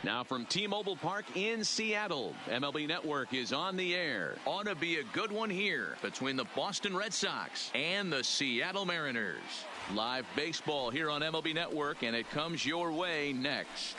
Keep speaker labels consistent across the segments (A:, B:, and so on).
A: Now from T-Mobile Park in Seattle, MLB Network is on the air. Ought to be a good one here between the Boston Red Sox and the Seattle Mariners. Live baseball here on MLB Network, and it comes your way next.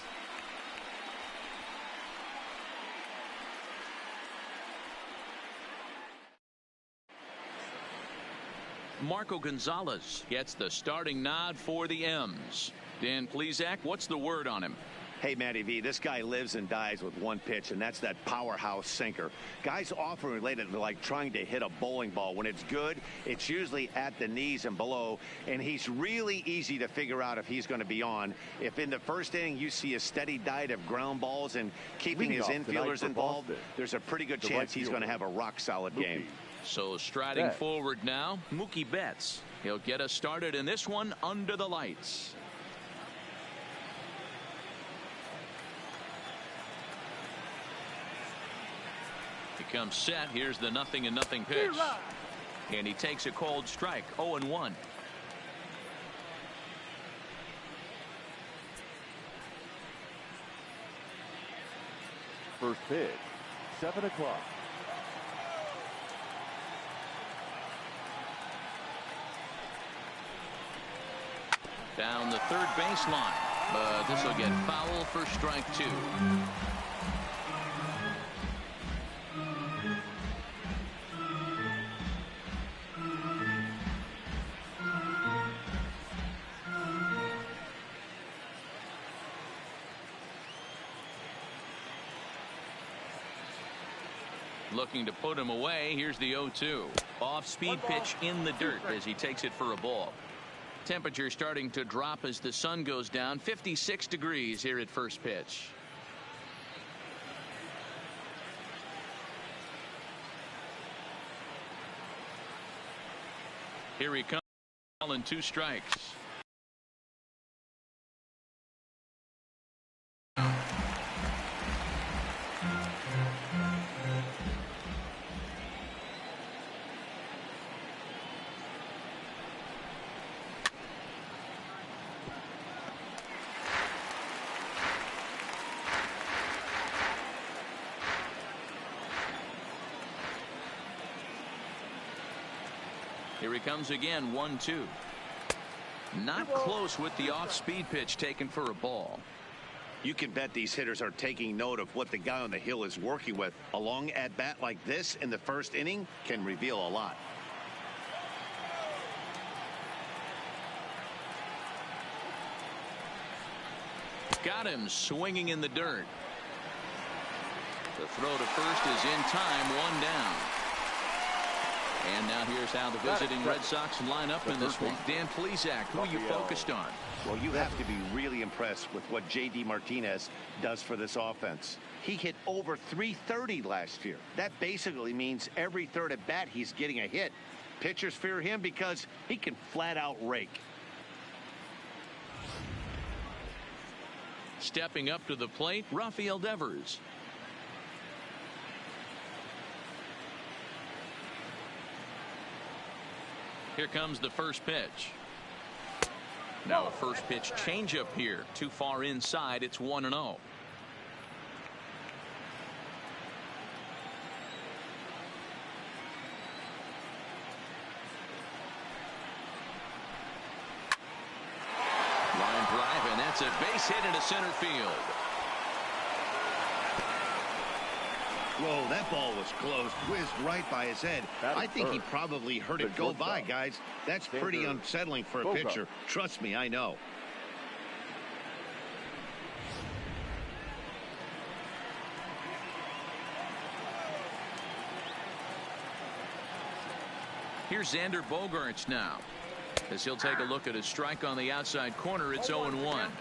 A: Marco Gonzalez gets the starting nod for the M's. Dan Plesac, what's the word on him?
B: Hey, Matty V, this guy lives and dies with one pitch, and that's that powerhouse sinker. Guys often relate it to like trying to hit a bowling ball. When it's good, it's usually at the knees and below, and he's really easy to figure out if he's going to be on. If in the first inning you see a steady diet of ground balls and keeping his infielders involved, there's a pretty good chance he's going to have a rock-solid game.
A: So striding forward now, Mookie Betts. He'll get us started in this one under the lights. He comes set. Here's the 0-0 pitch. And he takes a cold strike. 0-1.
C: First pitch, 7 o'clock.
A: Down the third baseline, but this will get foul for strike 2. Looking to put him away. Here's the 0-2. Off-speed pitch in the dirt as he takes it for a ball. Temperature starting to drop as the sun goes down. 56 degrees here at first pitch. Here he comes in 2 strikes. Here he comes again, 1-2. Not close with the off-speed pitch taken for a ball.
B: You can bet these hitters are taking note of what the guy on the hill is working with. A long at-bat like this in the first inning can reveal a lot.
A: Got him swinging in the dirt. The throw to first is in time, 1 down. And now here's how the visiting Red Sox line up in this one. Dan Plesac, who are you focused on?
B: Well, you have to be really impressed with what J.D. Martinez does for this offense. He hit over .330 last year. That basically means every third at bat he's getting a hit. Pitchers fear him because he can flat out rake.
A: Stepping up to the plate, Rafael Devers. Here comes the first pitch. Now a first pitch changeup here. Too far inside. It's 1-0. Line drive, and that's a base hit into center field.
B: Whoa, that ball was close, whizzed right by his head. I think he probably heard it go by, guys. That's pretty unsettling for a pitcher. Trust me, I know.
A: Here's Xander Bogaerts now, as he'll take a look at a strike on the outside corner. It's 0-1.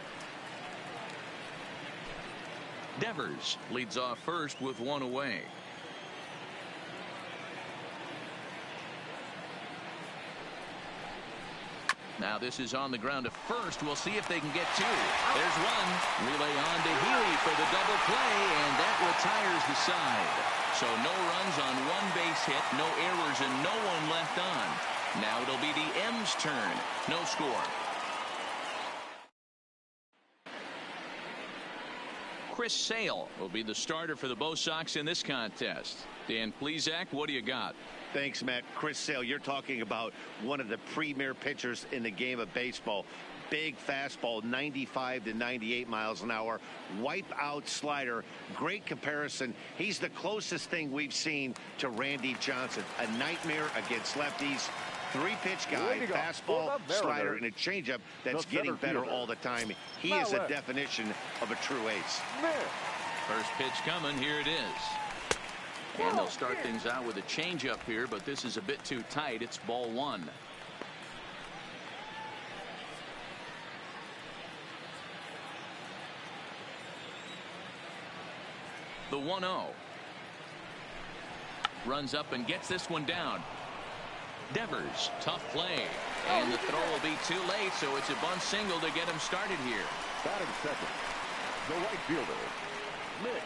A: Devers leads off first with 1 away. Now this is on the ground to first. We'll see if they can get 2. There's 1. Relay on to Healy for the double play, and that retires the side. So no runs on 1 base hit, no errors, and no one left on. Now it'll be the M's turn. No score. Chris Sale will be the starter for the Bo Sox in this contest. Dan Plesac, what do you got?
B: Thanks, Matt. Chris Sale, you're talking about one of the premier pitchers in the game of baseball. Big fastball, 95 to 98 miles an hour. Wipe out slider. Great comparison. He's the closest thing we've seen to Randy Johnson. A nightmare against lefties. Three-pitch guy, fastball, slider, and a changeup that's getting better all the time. He is a definition of a true ace.
A: First pitch coming. Here it is. And they'll start things out with a changeup here, but this is a bit too tight. It's ball one. The 1-0. Runs up and gets this one down. Devers, tough play. And the throw will be too late, so it's a bunt single to get him started here.
C: Batting second, the right fielder, Mitch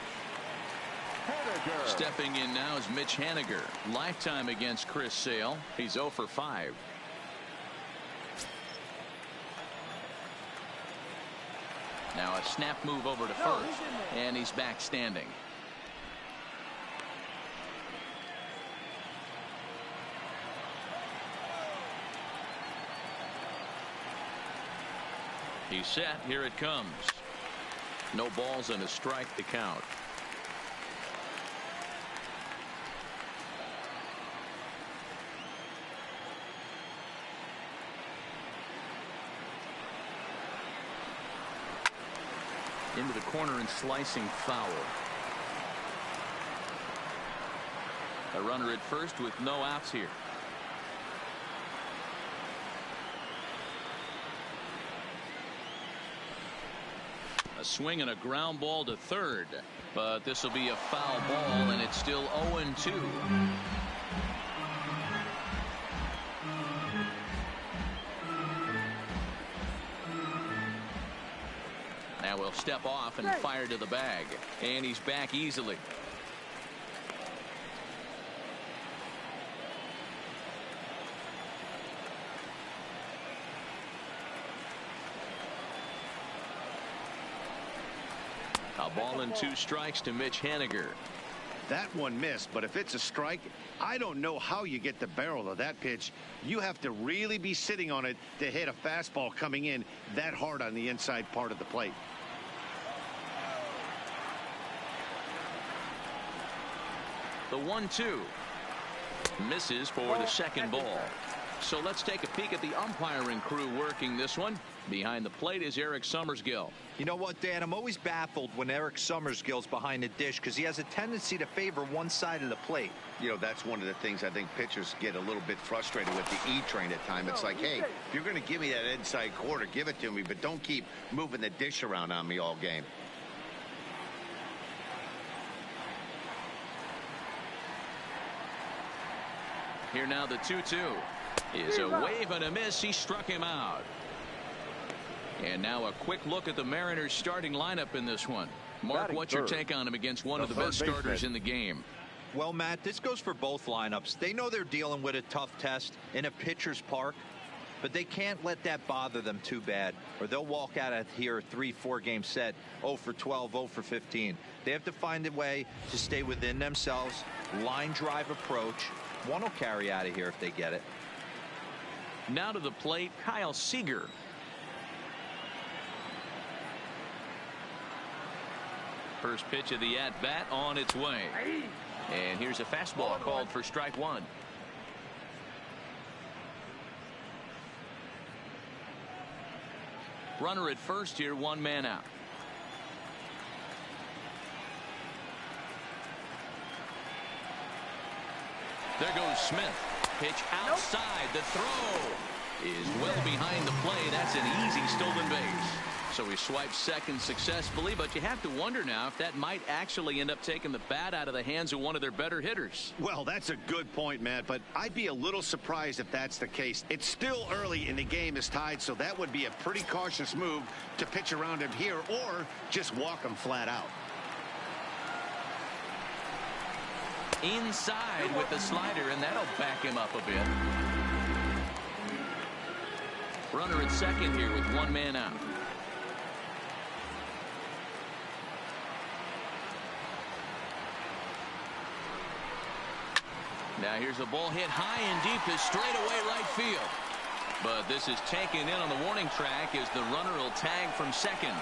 C: Haniger.
A: Stepping in now is Mitch Haniger. Lifetime against Chris Sale. He's 0 for 5. Now a snap move over to first. And he's back standing. He's set. Here it comes. No balls and a strike to count. Into the corner and slicing foul. A runner at first with no outs here. A swing and a ground ball to third, but this will be a foul ball, and it's still 0-2. Now we'll step off and fire to the bag, and he's back easily. A ball and 2 strikes to Mitch Haniger.
B: That one missed, but if it's a strike, I don't know how you get the barrel of that pitch. You have to really be sitting on it to hit a fastball coming in that hard on the inside part of the plate.
A: The 1-2 misses for the second ball. So let's take a peek at the umpiring crew working this one. Behind the plate is Eric Summersgill.
D: You know what, Dan? I'm always baffled when Eric Summersgill's behind the dish because he has a tendency to favor one side of the plate.
B: You know, that's one of the things I think pitchers get a little bit frustrated with the E-train at times. It's like, hey, if you're going to give me that inside quarter, give it to me, but don't keep moving the dish around on me all game.
A: Here now the 2-2 is a wave and a miss. He struck him out. And now a quick look at the Mariners starting lineup in this one. Mark, what's your take on him against one of the best starters in the game?
D: Well, Matt, this goes for both lineups. They know they're dealing with a tough test in a pitcher's park, but they can't let that bother them too bad, or they'll walk out of here a 3-4 game set 0 for 12, 0 for 15. They have to find a way to stay within themselves, line drive approach. One will carry out of here if they get it.
A: Now to the plate, Kyle Seager. First pitch of the at-bat on its way. And here's a fastball called for strike one. Runner at first here, 1 man out. There goes Smith. Pitch outside. The throw is well behind the play. That's an easy stolen base. So he swipes second successfully, but you have to wonder now if that might actually end up taking the bat out of the hands of one of their better hitters.
B: Well, that's a good point, Matt, but I'd be a little surprised if that's the case. It's still early and the game is tied, so that would be a pretty cautious move to pitch around him here or just walk him flat out.
A: Inside with the slider, and that'll back him up a bit. Runner at second here with 1 man out. Now here's a ball hit high and deep to straightaway right field. But this is taken in on the warning track as the runner will tag from second.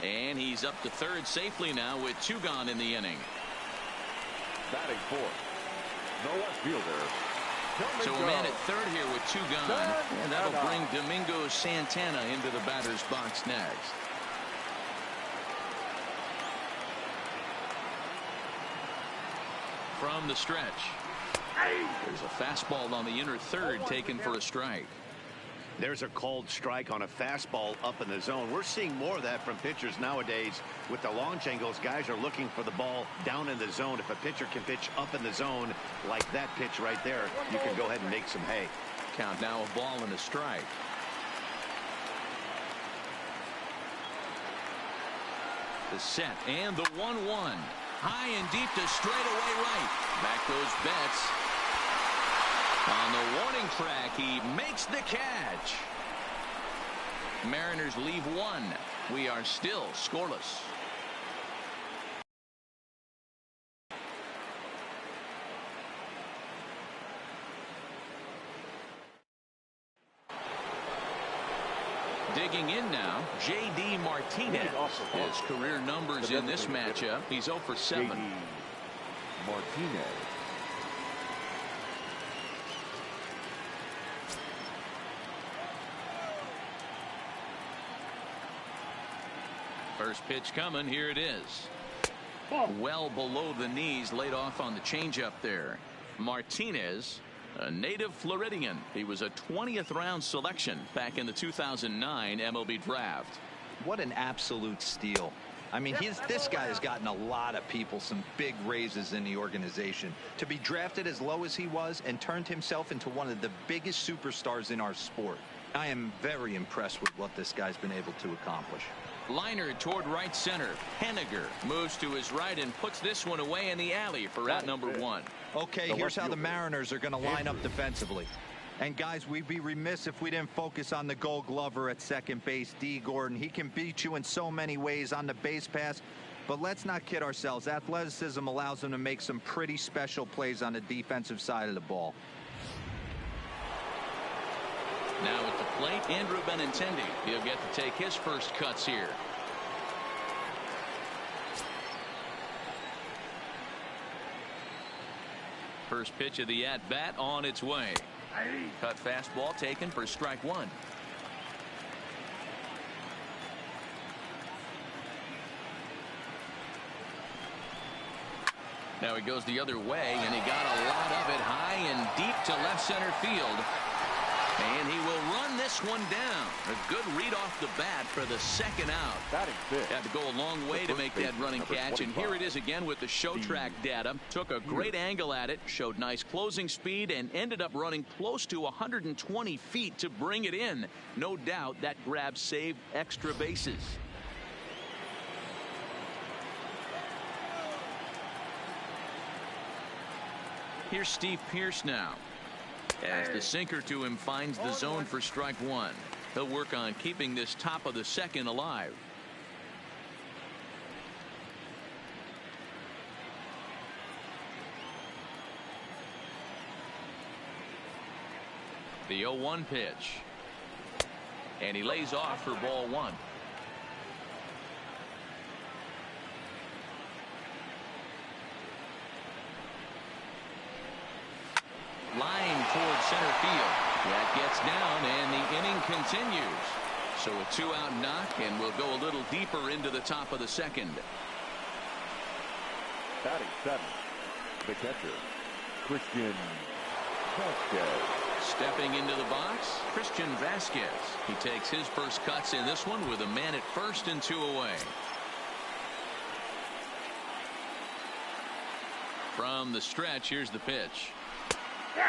A: And he's up to third safely now with 2 gone in the inning.
C: Batting fourth, the left fielder.
A: So a man at third here with 2 gone. And that'll bring Domingo Santana into the batter's box next. From the stretch. There's a fastball on the inner third taken for a strike.
B: There's a called strike on a fastball up in the zone. We're seeing more of that from pitchers nowadays. With the launch angles, guys are looking for the ball down in the zone. If a pitcher can pitch up in the zone like that pitch right there, you can go ahead and make some hay.
A: Count now a ball and a strike. The set and the 1-1. High and deep to straightaway right. Back goes Betts. On the warning track, he makes the catch. Mariners leave 1. We are still scoreless. Digging in now, J.D. Martinez. His career numbers in this matchup. He's 0 for 7.
C: Martinez.
A: First pitch coming. Here it is. Well below the knees, laid off on the changeup there. Martinez, a native Floridian. He was a 20th round selection back in the 2009 MLB draft.
D: What an absolute steal. I mean, this guy has gotten a lot of people some big raises in the organization. To be drafted as low as he was and turned himself into one of the biggest superstars in our sport. I am very impressed with what this guy's been able to accomplish.
A: Liner toward right center. Henniger moves to his right and puts this one away in the alley for out number 1.
D: Okay, here's how the Mariners are going to line up defensively. And guys, we'd be remiss if we didn't focus on the Gold Glover at second base, D. Gordon. He can beat you in so many ways on the base pass. But let's not kid ourselves. Athleticism allows him to make some pretty special plays on the defensive side of the ball.
A: Now at the plate, Andrew Benintendi. He'll get to take his first cuts here. First pitch of the at-bat on its way. Cut fastball taken for strike 1. Now he goes the other way, and he got a lot of it high and deep to left center field. And he will run this one down. A good read off the bat for the second out. Had to go a long way to make that running catch. And here it is again with the show track data. Took a great angle at it, showed nice closing speed, and ended up running close to 120 feet to bring it in. No doubt that grab saved extra bases. Here's Steve Pearce now. As the sinker to him finds the zone for strike 1. He'll work on keeping this top of the second alive. The 0-1 pitch. And he lays off for ball 1. Line toward center field. That gets down, and the inning continues. So a 2-out knock, and we'll go a little deeper into the top of the second.
C: Batting 7, the catcher, Christian Vasquez.
A: Stepping into the box, Christian Vasquez. He takes his first cuts in this one with a man at first and 2 away. From the stretch, here's the pitch.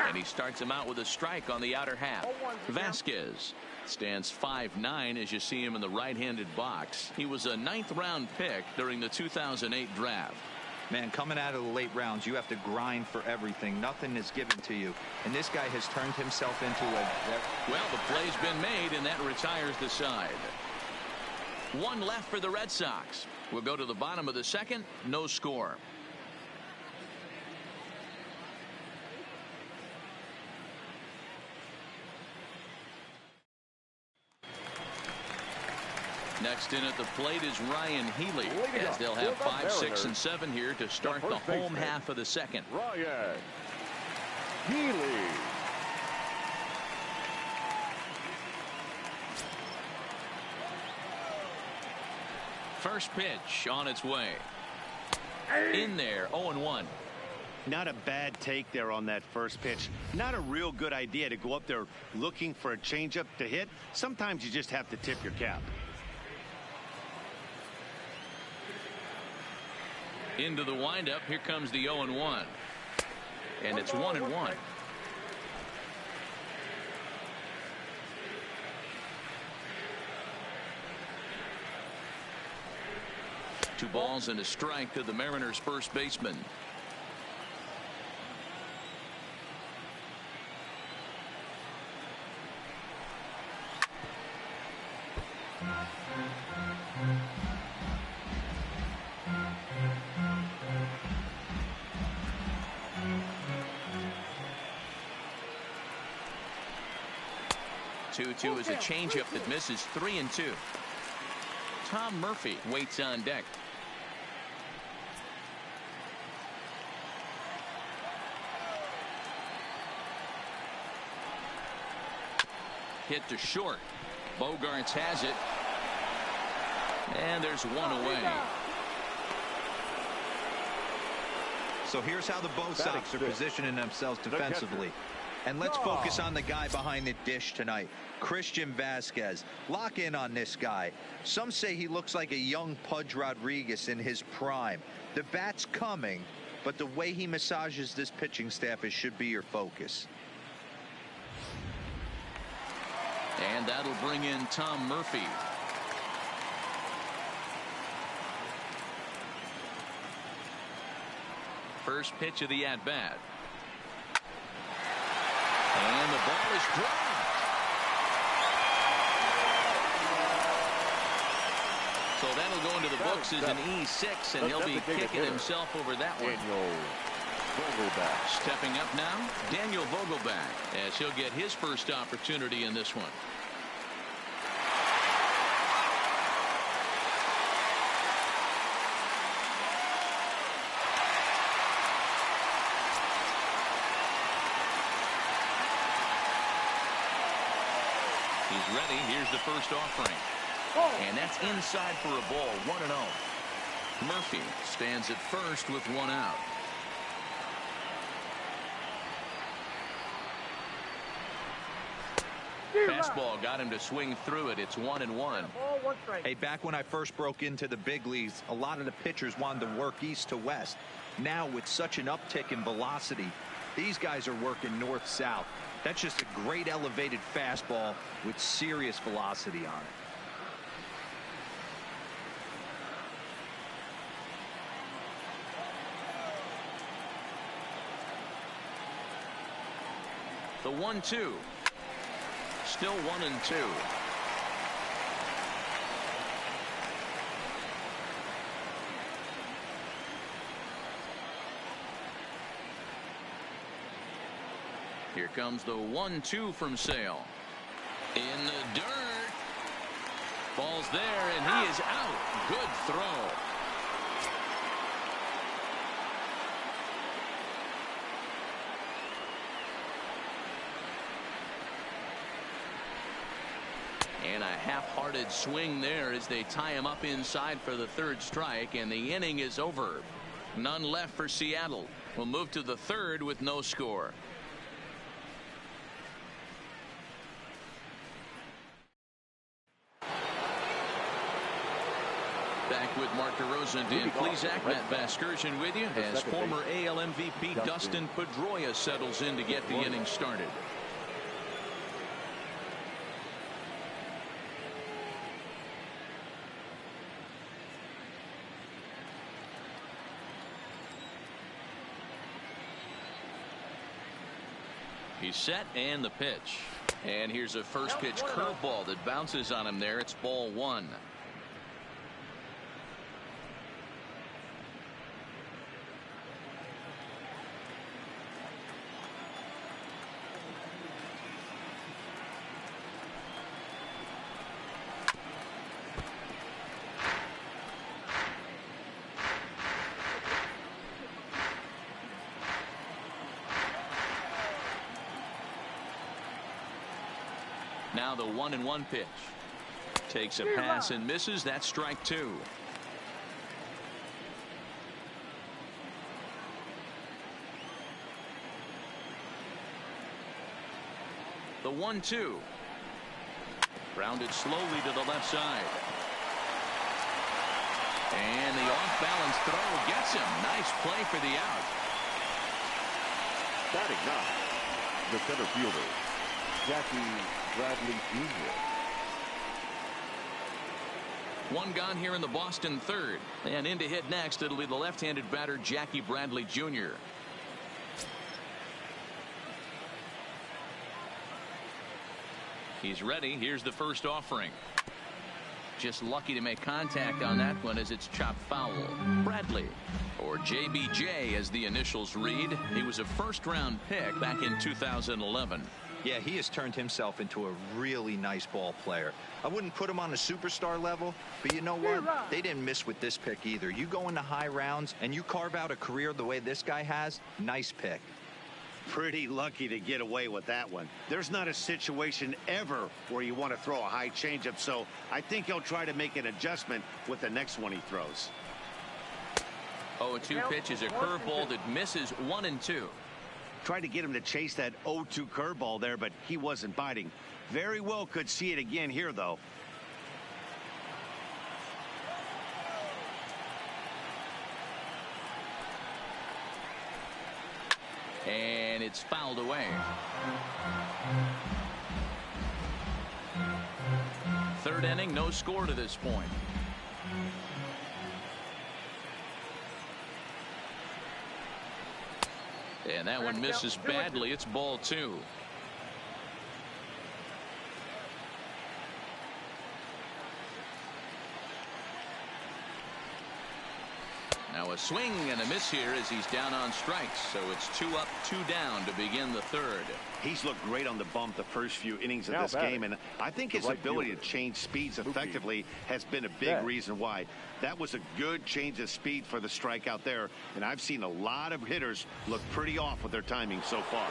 A: And he starts him out with a strike on the outer half. Vasquez stands 5'9" as you see him in the right-handed box. He was a 9th round pick during the 2008 draft.
D: Man, coming out of the late rounds, you have to grind for everything. Nothing is given to you. And this guy has turned himself into a...
A: Well, the play's been made, and that retires the side. 1 left for the Red Sox. We'll go to the bottom of the second. No score. Next in at the plate is Ryan Healy, as they'll have 5, 6, and 7 here to start the home half of the second.
C: Ryan Healy.
A: First pitch on its way. In there, 0-1.
B: Not a bad take there on that first pitch. Not a real good idea to go up there looking for a changeup to hit. Sometimes you just have to tip your cap.
A: Into the windup. Here comes the 0-1. And it's 1-1. Two balls and a strike to the Mariners' first baseman. Two is a changeup that misses. 3-2. Tom Murphy waits on deck. Hit to short. Bogarts has it. And there's one away.
D: So here's how the Bo Sox are positioning themselves defensively. And let's focus on the guy behind the dish tonight, Christian Vasquez. Lock in on this guy. Some say he looks like a young Pudge Rodriguez in his prime. The bat's coming, but the way he massages this pitching staff should be your focus.
A: And that'll bring in Tom Murphy. First pitch of the at-bat. And the ball is dropped. So that'll go into the books as an E6, and he'll be kicking himself over that one. Stepping up now, Daniel Vogelback, as he'll get his first opportunity in this one. He's ready. Here's the first offering. And that's inside for a ball. 1-0. Murphy stands at first with one out. Fastball got him to swing through it. It's 1-1.
D: Hey, back when I first broke into the big leagues, a lot of the pitchers wanted to work east to west. Now, with such an uptick in velocity, these guys are working north-south. That's just a great elevated fastball with serious velocity on it.
A: The 1-2. Still 1-2. Here comes the 1-2 from Sale. In the dirt. Ball's there, and he is out. Good throw. And a half-hearted swing there as they tie him up inside for the third strike, and the inning is over. None left for Seattle. We'll move to the third with no score. Back with Mark DeRosa and Dan Plesac. Matt Vasgersian with you as former AL MVP Dustin Pedroia settles in to get the inning started. He's set, and the pitch. And here's a first pitch curveball that bounces on him there. It's ball one. Now the 1-1 pitch. Takes a pass and misses. That's strike 2. The 1-2. Grounded slowly to the left side. And the off-balance throw gets him. Nice play for the out.
C: Batting now, the center fielder, Jackie Bradley Jr.
A: One gone here in the Boston third. And in to hit next, it'll be the left-handed batter, Jackie Bradley Jr. He's ready. Here's the first offering. Just lucky to make contact on that one as it's chopped foul. Bradley, or JBJ as the initials read. He was a first-round pick back in 2011.
D: Yeah, he has turned himself into a really nice ball player. I wouldn't put him on a superstar level, but you know what? They didn't miss with this pick either. You go into high rounds and you carve out a career the way this guy has. Nice pick.
B: Pretty lucky to get away with that one. There's not a situation ever where you want to throw a high changeup, so I think he'll try to make an adjustment with the next one he throws.
A: 0-2 pitch is a curveball that misses 1-2.
B: Tried to get him to chase that 0-2 curveball there, but he wasn't biting. Very well could see it again here, though.
A: And it's fouled away. Third inning, no score to this point. And that one misses badly. It's ball 2. Now a swing and a miss here as he's down on strikes. So it's 2 up, 2 down to begin the third.
B: He's looked great on the bump the first few innings of this game, and I think his ability to change speeds effectively has been a big reason why. That was a good change of speed for the strikeout there, and I've seen a lot of hitters look pretty off with their timing so far.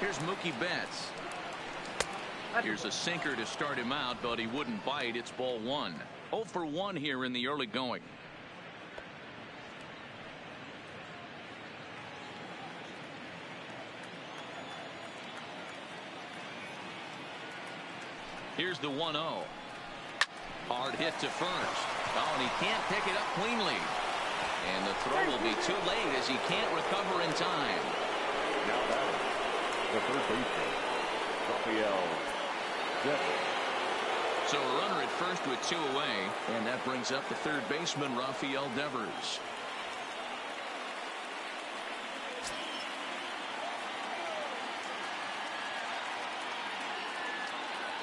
A: Here's Mookie Betts. Here's a sinker to start him out, but he wouldn't bite. It's ball 1. 0 for 1 here in the early going. Here's the 1-0. Hard hit to first. Oh, and he can't pick it up cleanly. And the throw will be too late as he can't recover in time.
C: Now batting, the third baseman, Rafael.
A: So a runner at first with 2 away, and that brings up the third baseman, Rafael Devers.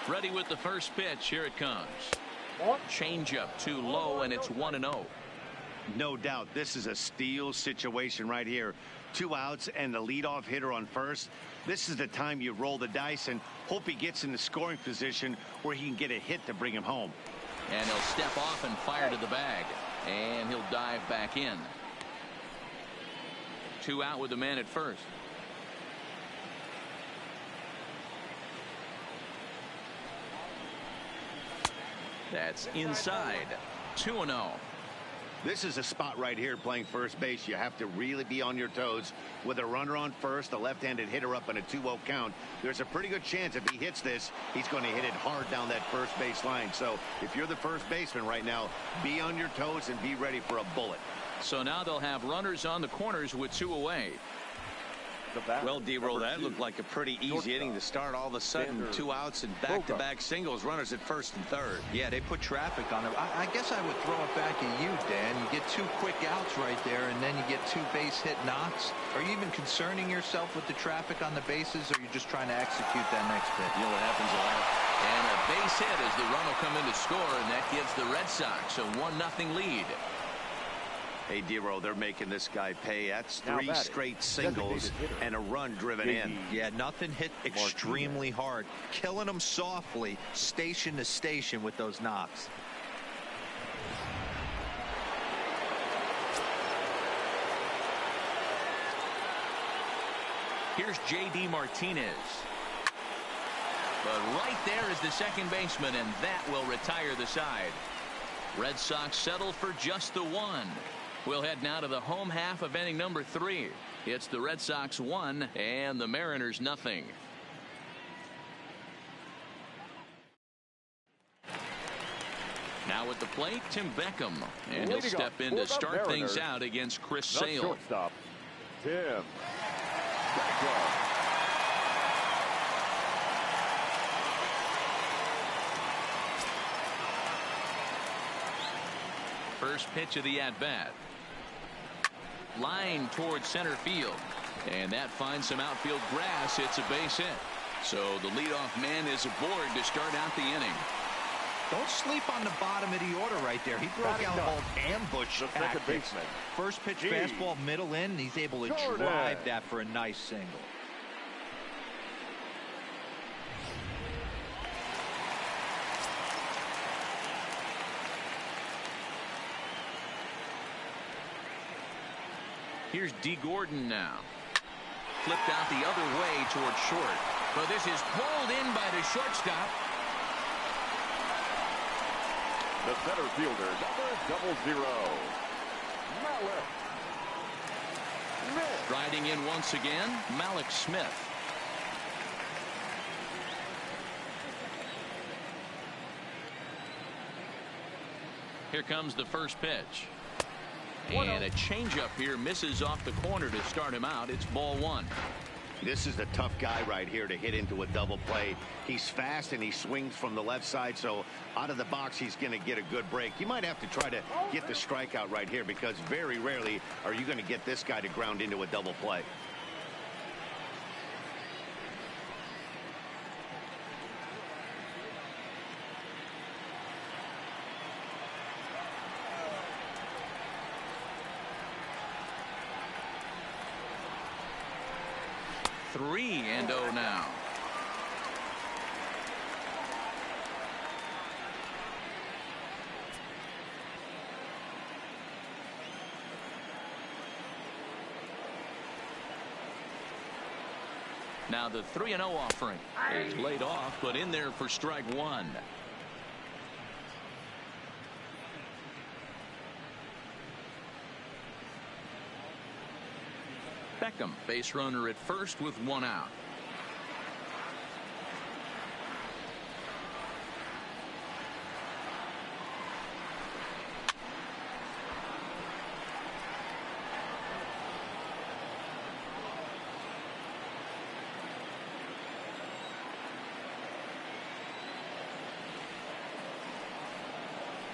A: Ready with the first pitch. Here it comes. Changeup too low, and it's 1-0.
B: No doubt this is a steal situation right here. 2 outs and the leadoff hitter on first. This is the time you roll the dice and hope he gets in the scoring position where he can get a hit to bring him home.
A: And he'll step off and fire to the bag. And he'll dive back in. 2 out with the man at first. That's inside. 2-0.
B: This is a spot right here playing first base. You have to really be on your toes. With a runner on first, a left-handed hitter up in a 2-0 count, there's a pretty good chance if he hits this, he's going to hit it hard down that first base line. So if you're the first baseman right now, be on your toes and be ready for a bullet.
A: So now they'll have runners on the corners with 2 away.
B: Well, D-Roll, that looked like a pretty easy inning to start. All of a sudden, 2 outs and back-to-back singles, runners at first and third.
D: Yeah, they put traffic on it. I guess I would throw it back at you, Dan. You get 2 quick outs right there, and then you get 2 base hit knocks. Are you even concerning yourself with the traffic on the bases, or are you just trying to execute that next pitch?
A: You know what happens a lot. And a base hit as the run will come in to score, and that gives the Red Sox a 1-0 lead.
B: Hey, D-Roll, they're making this guy pay. That's 3 straight singles and a run driven in.
D: Yeah, nothing hit extremely hard. Killing them softly, station to station with those knocks.
A: Here's J.D. Martinez. But right there is the second baseman, and that will retire the side. Red Sox settle for just the one. We'll head now to the home half of inning number 3. It's the Red Sox 1 and the Mariners nothing. Now at the plate, Tim Beckham, and he'll step in to start things out against Chris Sale.
C: Shortstop, Tim Beckham.
A: First pitch of the at-bat. Line towards center field. And that finds some outfield grass. It's a base hit. So the leadoff man is aboard to start out the inning.
D: Don't sleep on the bottom of the order right there. He broke out old ambush
C: the second baseman.
D: First pitch fastball middle in. He's able to drive that for a nice single.
A: Here's D. Gordon now. Flipped out the other way towards short. But this is pulled in by the shortstop.
C: The center fielder, number 00. Malik Smith.
A: Riding in once again, Malik Smith. Here comes the first pitch. And a changeup here misses off the corner to start him out. It's ball 1.
B: This is the tough guy right here to hit into a double play. He's fast and he swings from the left side, so out of the box he's going to get a good break. You might have to try to get the strikeout right here, because very rarely are you going to get this guy to ground into a double play.
A: Three and 0 now. Now the 3-0 offering is laid off, but in there for strike 1. Beckham, base runner at first with 1 out.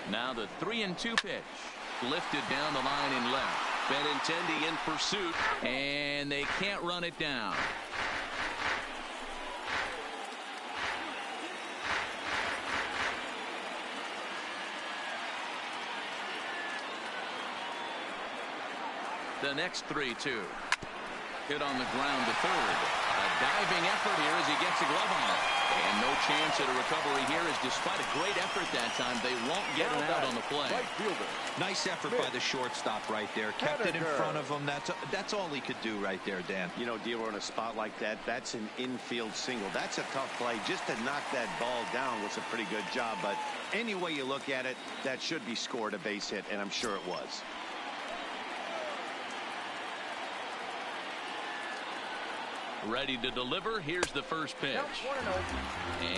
A: Now the 3-2 pitch. Lifted down the line in left. Benintendi in pursuit, and they can't run it down. The next 3-2. Hit on the ground to third. A diving effort here as he gets a glove on it. And no chance at a recovery here, as despite a great effort that time, they won't get it out on the play.
D: Nice effort by the shortstop right there. Kept it in front of him. That's all he could do right there, Dan.
B: You know, dealer in a spot like that, that's an infield single. That's a tough play. Just to knock that ball down was a pretty good job. But any way you look at it, that should be scored a base hit, and I'm sure it was.
A: Ready to deliver. Here's the first pitch.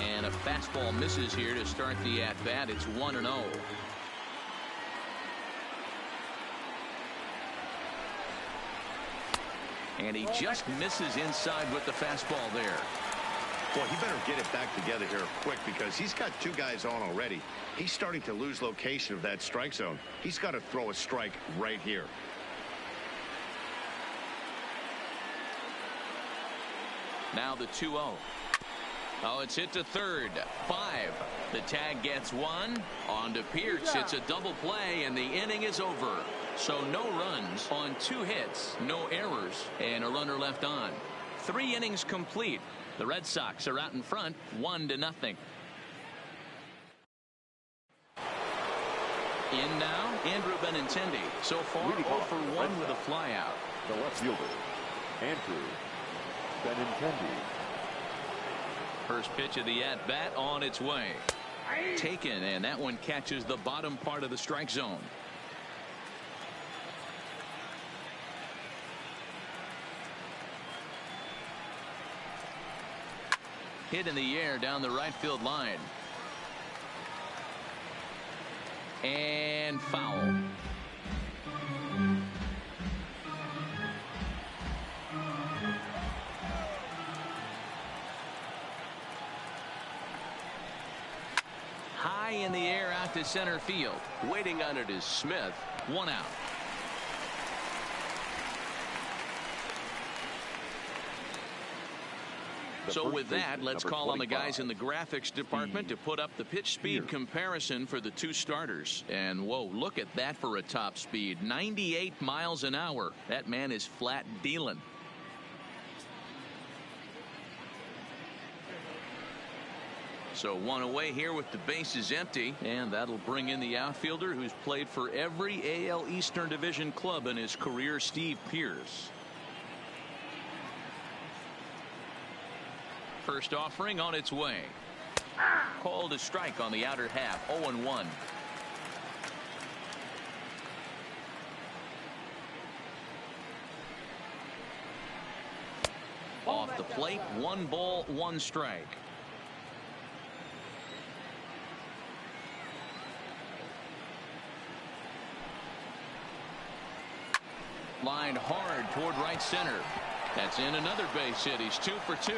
A: And a fastball misses here to start the at-bat. It's 1-0. And he just misses inside with the fastball there.
B: Well, he better get it back together here quick, because he's got 2 guys on already. He's starting to lose location of that strike zone. He's got to throw a strike right here.
A: Now the 2-0. Oh, it's hit to third. 5. The tag gets 1. On to Pierce. It's a double play, and the inning is over. So no runs on 2 hits, no errors, and a runner left on. 3 innings complete. The Red Sox are out in front, 1-0. In now, Andrew Benintendi. So far, 0 for 1 with a flyout.
C: The left fielder, Andrew Benintendi.
A: First pitch of the at-bat on its way. Taken, and that one catches the bottom part of the strike zone. Hit in the air down the right field line. And foul. High in the air out to center field. Waiting on it is Smith. One out. So with that, let's call on the guys in the graphics department to put up the pitch speed comparison for the two starters. And whoa, look at that for a top speed. 98 miles an hour. That man is flat dealing. So one away here with the bases empty, and that'll bring in the outfielder who's played for every AL Eastern Division club in his career, Steve Pearce. First offering on its way. Called a strike on the outer half. 0-1. Off the plate, 1 ball, 1 strike. Lined hard toward right center. That's in another base hit. He's 2 for 2.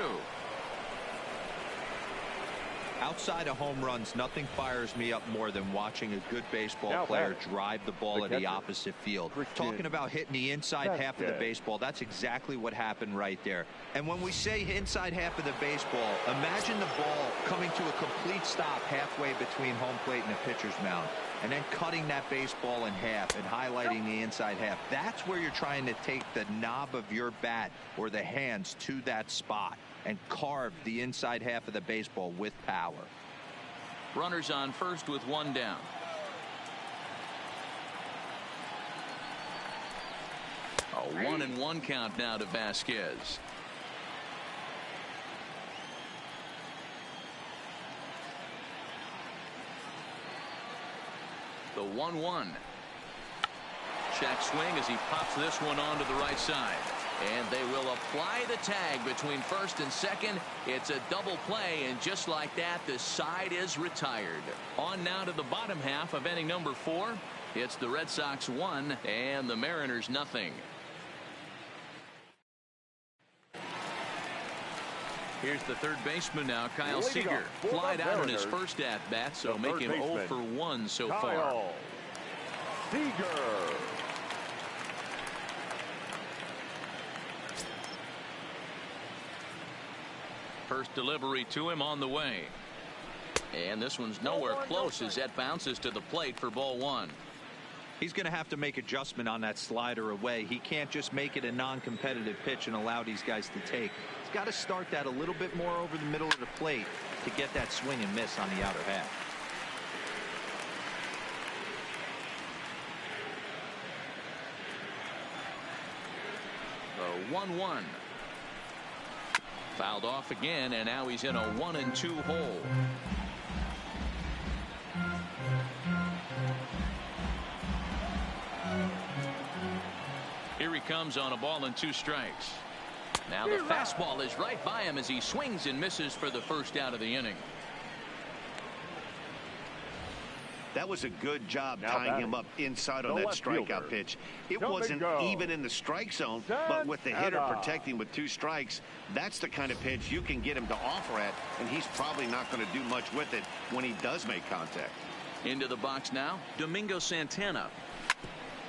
D: Outside of home runs, nothing fires me up more than watching a good baseball player drive the ball in the opposite field. Talking about hitting the inside half of the baseball, that's exactly what happened right there. And when we say inside half of the baseball, imagine the ball coming to a complete stop halfway between home plate and the pitcher's mound, and then cutting that baseball in half and highlighting the inside half. That's where you're trying to take the knob of your bat or the hands to that spot and carve the inside half of the baseball with power.
A: Runners on first with 1 down. A 1-1 count now to Vasquez. The 1-1. Check swing as he pops this one onto the right side. And they will apply the tag between first and second. It's a double play, and just like that, the side is retired. On now to the bottom half of inning number 4. It's the Red Sox 1 and the Mariners nothing. Here's the third baseman now, Kyle Seager. Flied out in his first at-bat, so make him 0 for 1 so far.
C: Seager.
A: First delivery to him on the way. And this one's nowhere close as that bounces to the plate for ball 1.
D: He's going to have to make adjustment on that slider away. He can't just make it a non-competitive pitch and allow these guys to take. He's got to start that a little bit more over the middle of the plate to get that swing and miss on the outer half.
A: The 1-1. Fouled off again, and now he's in a 1-2 hole. Here he comes on a ball and 2 strikes. Now the fastball is right by him as he swings and misses for the first out of the inning.
B: That was a good job tying him up inside on that strikeout pitch. It wasn't even in the strike zone, but with the hitter protecting with 2 strikes, that's the kind of pitch you can get him to offer at, and he's probably not going to do much with it when he does make contact.
A: Into the box now, Domingo Santana.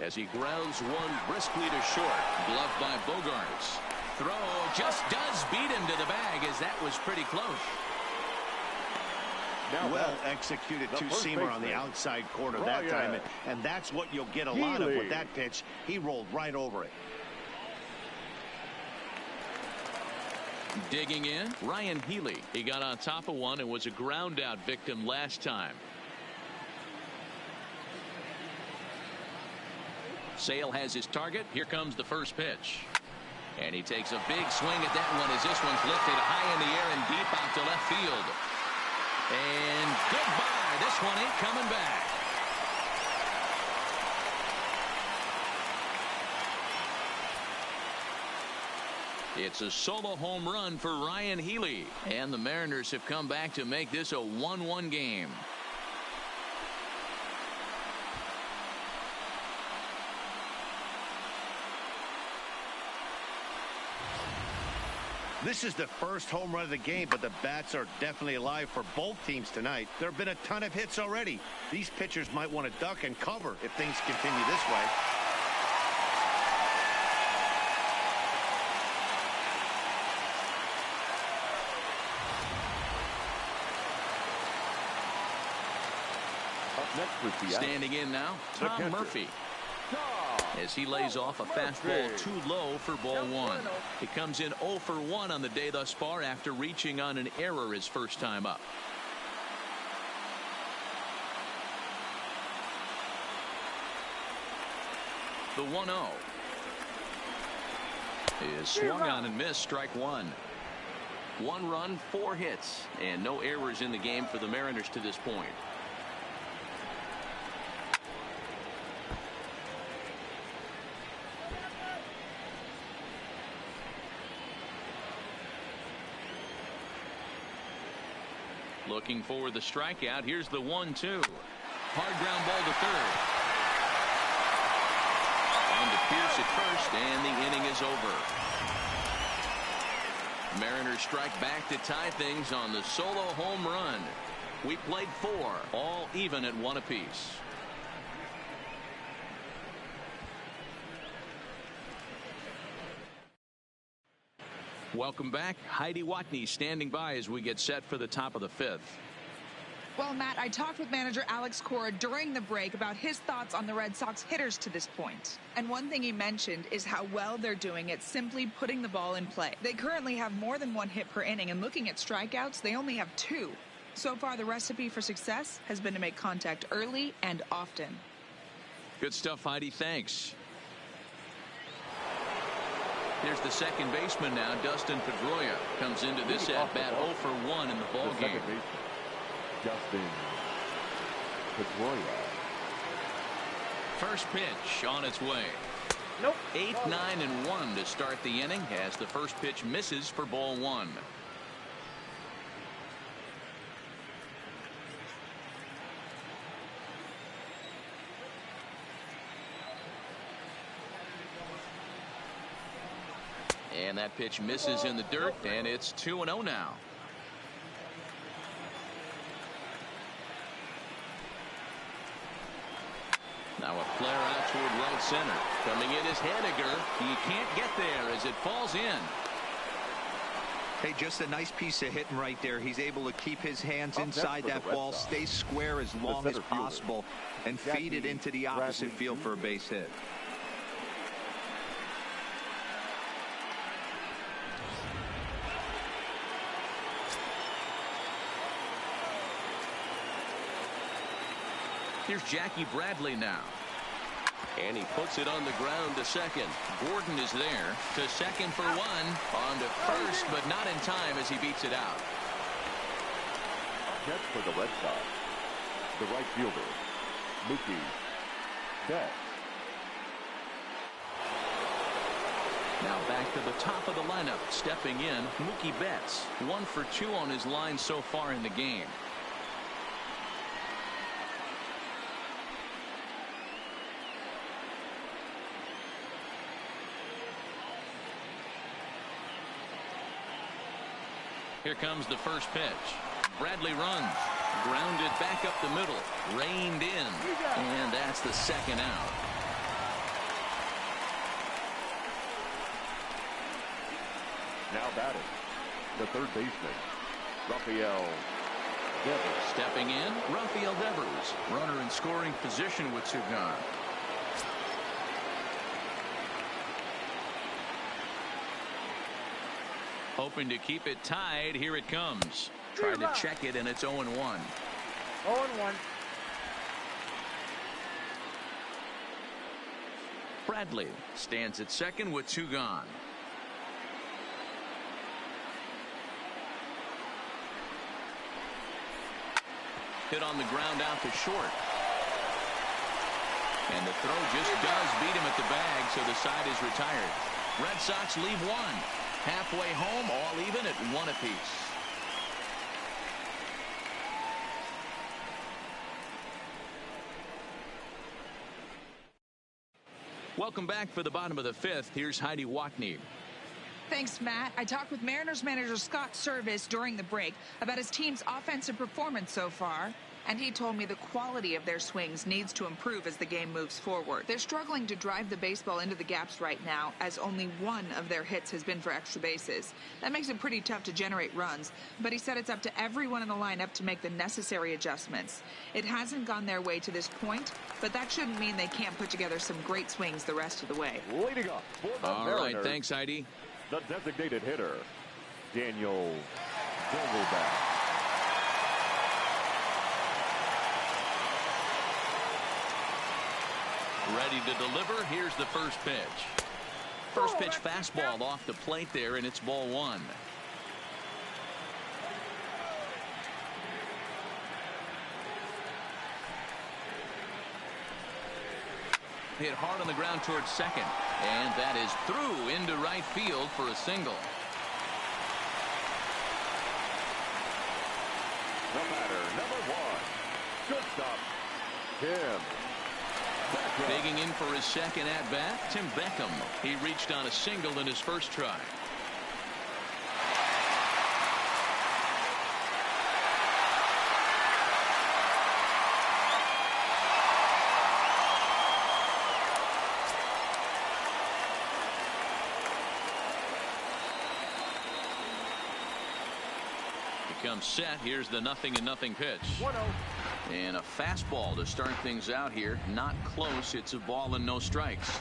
A: As he grounds one briskly to short. Gloved by Bogarts. Throw just does beat him to the bag, as that was pretty close.
B: Well executed two-seamer on the outside corner that time, and that's what you'll get a lot of with that pitch. He rolled right over it.
A: Digging in, Ryan Healy. He got on top of one and was a ground-out victim last time. Sale has his target. Here comes the first pitch. And he takes a big swing at that one as this one's lifted high in the air and deep out to left field. And goodbye. This one ain't coming back. It's a solo home run for Ryan Healy. And the Mariners have come back to make this a 1-1 game.
B: This is the first home run of the game, but the bats are definitely alive for both teams tonight. There have been a ton of hits already. These pitchers might want to duck and cover if things continue this way.
C: Up next with the
A: Standing in now, Tom Murphy. As he lays off a fastball too low for ball one. He comes in 0 for 1 on the day thus far after reaching on an error his first time up. The 1-0 is swung on and missed. Strike one. 1 run, 4 hits, and no errors in the game for the Mariners to this point. Looking for the strikeout. Here's the 1-2. Hard ground ball to third. On to Pierce at first, and the inning is over. Mariners strike back to tie things on the solo home run. We played 4, all even at 1 apiece. Welcome back. Heidi Watney standing by as we get set for the top of the 5th.
E: Well, Matt, I talked with manager Alex Cora during the break about his thoughts on the Red Sox hitters to this point. And one thing he mentioned is how well they're doing at simply putting the ball in play. They currently have more than 1 hit per inning, and looking at strikeouts, they only have 2. So far, the recipe for success has been to make contact early and often.
A: Good stuff, Heidi. Thanks. Here's the second baseman now, Dustin Pedroia. Comes into this at-bat 0 for 1 in the ball game.
C: Dustin Pedroia.
A: First pitch on its way.
F: Nope.
A: 8, 9, and 1 to start the inning as the first pitch misses for ball 1. And that pitch misses in the dirt, and it's 2-0 now. Now a flare out toward right center. Coming in is Henniger. He can't get there as it falls in.
D: Hey, just a nice piece of hitting right there. He's able to keep his hands inside that ball, stay square as long as possible, and feed it into the opposite field for a base hit.
A: Here's Jackie Bradley now. And he puts it on the ground to second. Gordon is there to second for 1. On to first, but not in time as he beats it out.
C: Next for the Red Sox, the right fielder, Mookie Betts.
A: Now back to the top of the lineup. Stepping in, Mookie Betts. 1 for 2 on his line so far in the game. Here comes the first pitch. Bradley runs. Grounded back up the middle. Reined in. And that's the second out.
C: Now batting, the third baseman, Rafael Devers.
A: Stepping in, Rafael Devers. Runner in scoring position with 2 gone. Hoping to keep it tied. Here it comes. Trying to check it, and it's 0-1.
F: 0-1.
A: Bradley stands at second with 2 gone. hit on the ground out to short. And the throw just does beat him at the bag, so the side is retired. Red Sox leave one. Halfway home, all even at 1 apiece. Welcome back for the bottom of the 5th. Here's Heidi Watney.
E: Thanks, Matt. I talked with Mariners manager Scott Service during the break about his team's offensive performance so far. And he told me the quality of their swings needs to improve as the game moves forward. They're struggling to drive the baseball into the gaps right now, as only one of their hits has been for extra bases. That makes it pretty tough to generate runs, but he said it's up to everyone in the lineup to make the necessary adjustments. It hasn't gone their way to this point, but that shouldn't mean they can't put together some great swings the rest of the way.
C: Leading up for the
A: All
C: Mariners,
A: right, thanks, Heidi.
C: the designated hitter, Daniel Vogelbach.
A: Ready to deliver. Here's the first pitch. First pitch fastball off the plate there, and it's ball 1. Hit hard on the ground towards second, and that is through into right field for a single.
C: The batter, number 1, shortstop, Tim Beckham.
A: Digging in for his second at-bat, Tim Beckham. He reached on a single in his first try. He comes set. Here's the 0-0 pitch.
C: 1-0.
A: And a fastball to start things out here. Not close. It's a ball and no strikes.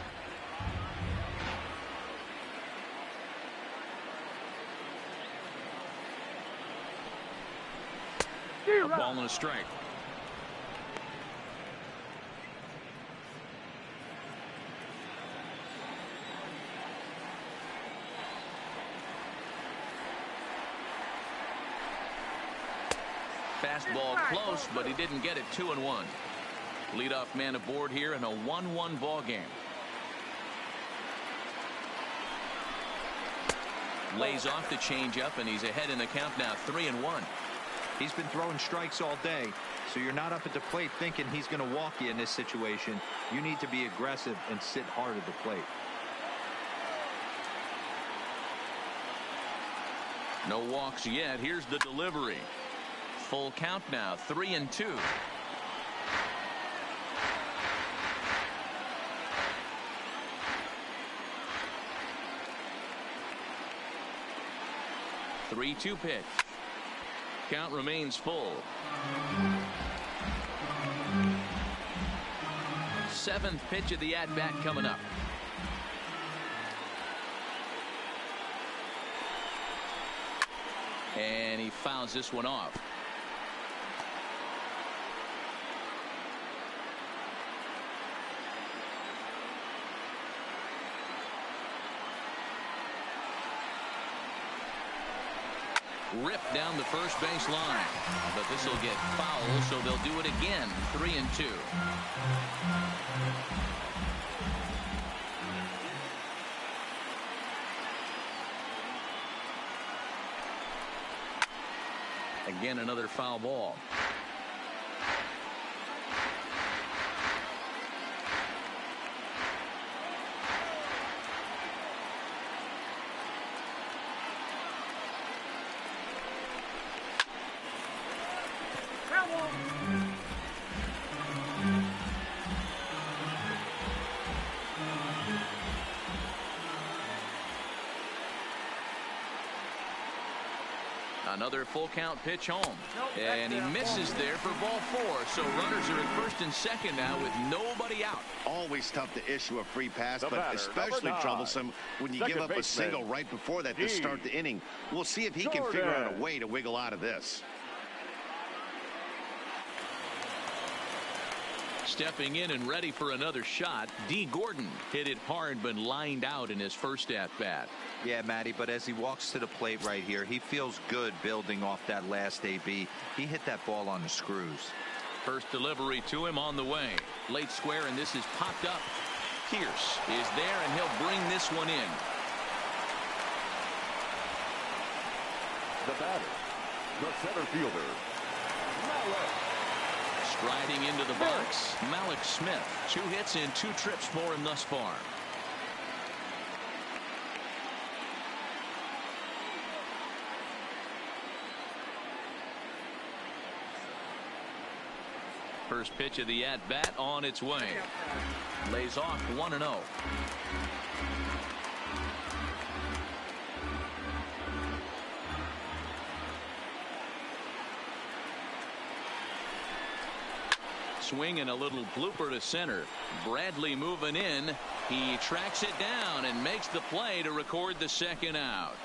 A: A ball and a strike. Fastball close, but he didn't get it. 2-1. Leadoff man aboard here in a 1-1 ball game. Lays off the changeup, and he's ahead in the count now. 3-1.
D: He's been throwing strikes all day, so you're not up at the plate thinking he's going to walk you in this situation. You need to be aggressive and sit hard at the plate.
A: No walks yet. Here's the delivery. Full count now. 3-2. Three-two pitch. Count remains full. 7th pitch of the at-bat coming up. And he fouls this one off. Ripped down the first base line, but this will get foul, so they'll do it again. 3-2. Again, another foul ball. Another full count pitch home. And he misses there for ball 4. So runners are at first and second now with nobody out.
B: Always tough to issue a free pass,
C: The
B: but
C: batter,
B: especially
C: number 9,
B: troublesome when you
C: second
B: give up a
C: baseman,
B: single right before that to start the inning. We'll see if he can figure out a way to wiggle out of this.
A: Stepping in and ready for another shot, D. Gordon hit it hard but lined out in his first at-bat.
D: Yeah, Matty, but as he walks to the plate right here, he feels good building off that last AB. He hit that ball on the screws.
A: First delivery to him on the way. Late square, and this is popped up. Pierce is there, and he'll bring this one in.
C: The batter, the center fielder, Malik.
A: Striding into the box, Malik Smith. 2 hits and 2 trips for him thus far. First pitch of the at-bat on its way. Lays off 1-0. Swing and a little blooper to center. Bradley moving in. He tracks it down and makes the play to record the second out.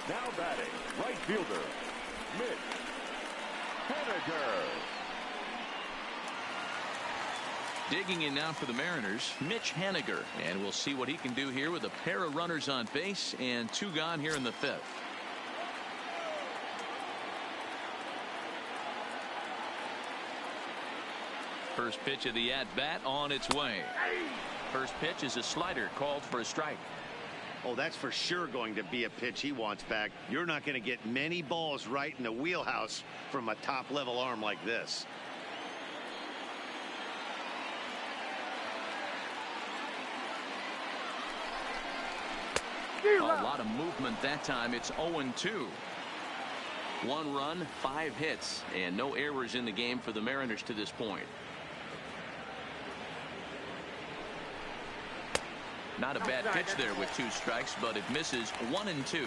C: Now batting, right fielder, Mitch Haniger.
A: Digging in now for the Mariners, Mitch Haniger. And we'll see what he can do here with a pair of runners on base and 2 gone here in the 5th. First pitch of the at-bat on its way. First pitch is a slider called for a strike.
B: Oh, that's for sure going to be a pitch he wants back. You're not going to get many balls right in the wheelhouse from a top-level arm like this.
A: A lot of movement that time. It's 0-2. 1 run, 5 hits, and no errors in the game for the Mariners to this point. Not a bad pitch there with 2 strikes, but it misses 1-2.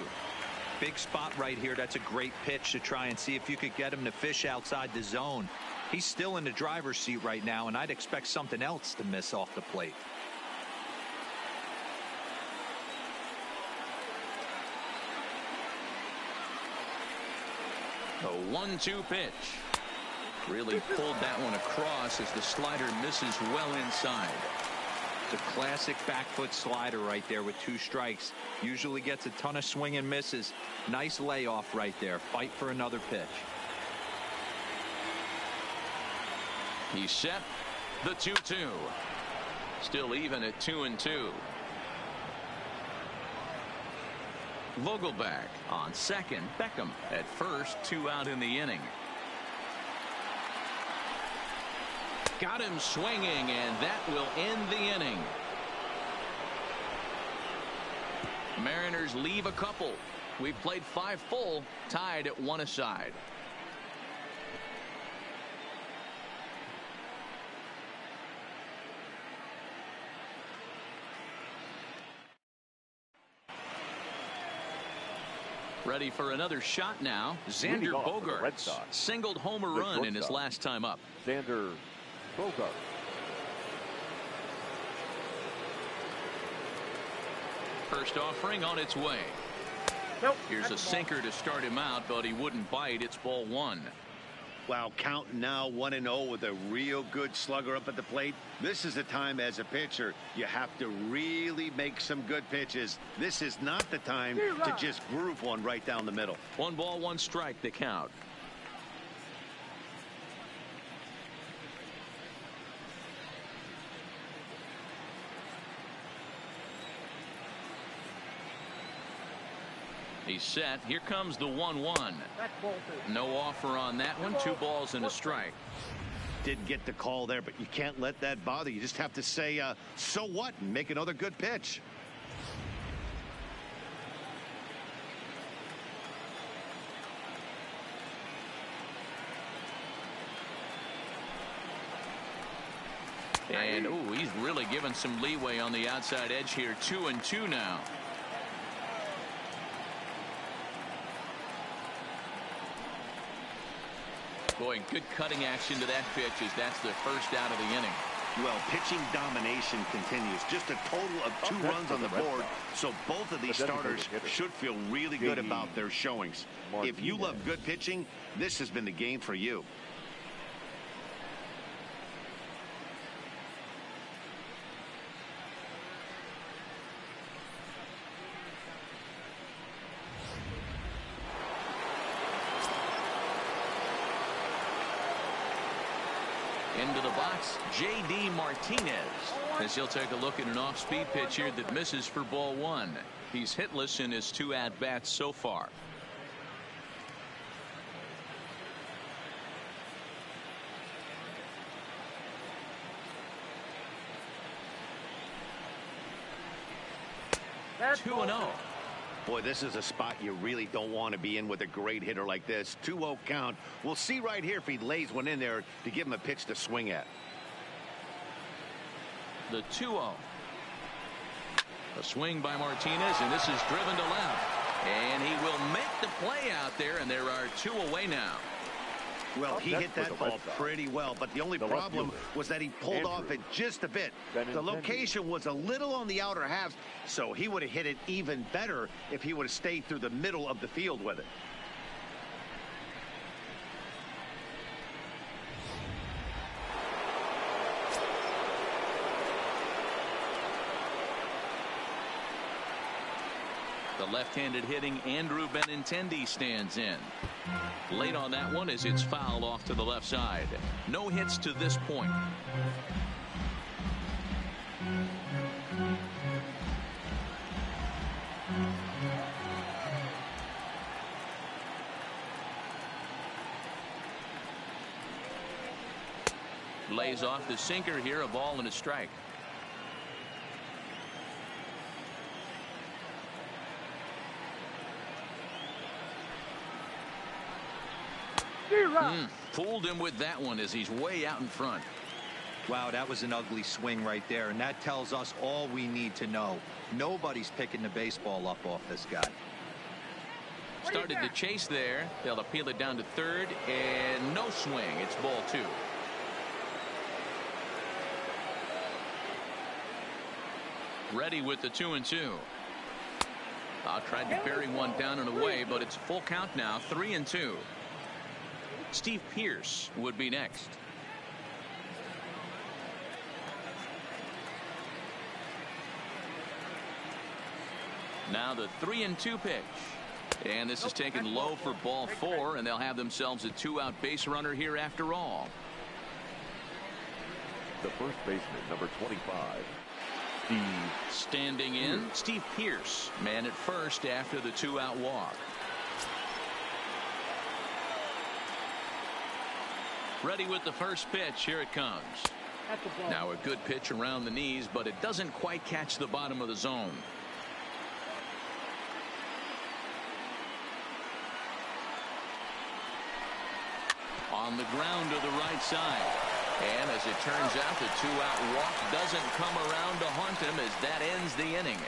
D: Big spot right here. That's a great pitch to try and see if you could get him to fish outside the zone. He's still in the driver's seat right now, and I'd expect something else to miss off the plate.
A: A 1-2 pitch. Really pulled that one across as the slider misses well inside.
D: It's a classic back foot slider right there with 2 strikes. Usually gets a ton of swing and misses. Nice layoff right there. Fight for another pitch.
A: He's set. The 2-2. Still even at 2-2. Vogelbach on second. Beckham at first. 2 out in the inning. Got him swinging, and that will end the inning. Mariners leave a couple. We've played 5 full, tied at 1 aside. Ready for another shot now. Xander Bogaerts singled homer run in his last time up.
C: Xander Bogaerts.
A: First offering on its way.
F: Nope.
A: Here's a sinker to start him out, but he wouldn't bite. It's ball 1.
B: Wow, count now 1-0 with a real good slugger up at the plate. This is the time as a pitcher you have to really make some good pitches. This is not the time to just groove one right down the middle.
A: 1 ball, 1 strike, the count. He's set. Here comes the 1-1. No offer on that one. 2 balls and a strike.
B: Didn't get the call there, but you can't let that bother you. Just have to say, so what, and make another good pitch.
A: And, ooh, he's really given some leeway on the outside edge here. 2-2 now. Boy, good cutting action to that pitch as that's the first out of the inning.
B: Well, pitching domination continues. Just a total of 2 runs on the board, so both of these starters should feel really good about their showings. If you love good pitching, this has been the game for you.
A: Into the box, J.D. Martinez, as he'll take a look at an off-speed pitch here that misses for ball one. He's hitless in his 2 at-bats so far. That's 2-0.
B: Boy, this is a spot you really don't want to be in with a great hitter like this. 2-0 count. We'll see right here if he lays one in there to give him a pitch to swing at.
A: The 2-0. A swing by Martinez, and this is driven to left. And he will make the play out there, and there are 2 away now.
B: Well, he hit that ball pretty well, but the only problem was that he pulled off it just a bit. The location was a little on the outer half, so he would have hit it even better if he would have stayed through the middle of the field with it.
A: The left-handed hitting Andrew Benintendi stands in. Late on that one as it's fouled off to the left side. No hits to this point. Lays off the sinker here, a ball and a strike. Fooled him with that one as he's way out in front.
D: Wow, that was an ugly swing right there, and that tells us all we need to know. Nobody's picking the baseball up off this guy.
A: Started the chase there. They'll appeal it down to third, and no swing. It's ball 2. Ready with the 2-2. Tried to bury one down and away, but it's full count now, 3-2. Steve Pearce would be next. Now the 3-2 pitch. And this is taken low for ball 4, and they'll have themselves a 2-out base runner here after all.
C: The first baseman, number 25. Steve.
A: Standing in, Steve Pearce, man at first after the 2-out walk. Ready with the first pitch. Here it comes. Now a good pitch around the knees, but it doesn't quite catch the bottom of the zone. On the ground to the right side. And as it turns out, the 2-out walk doesn't come around to haunt him as that ends the inning.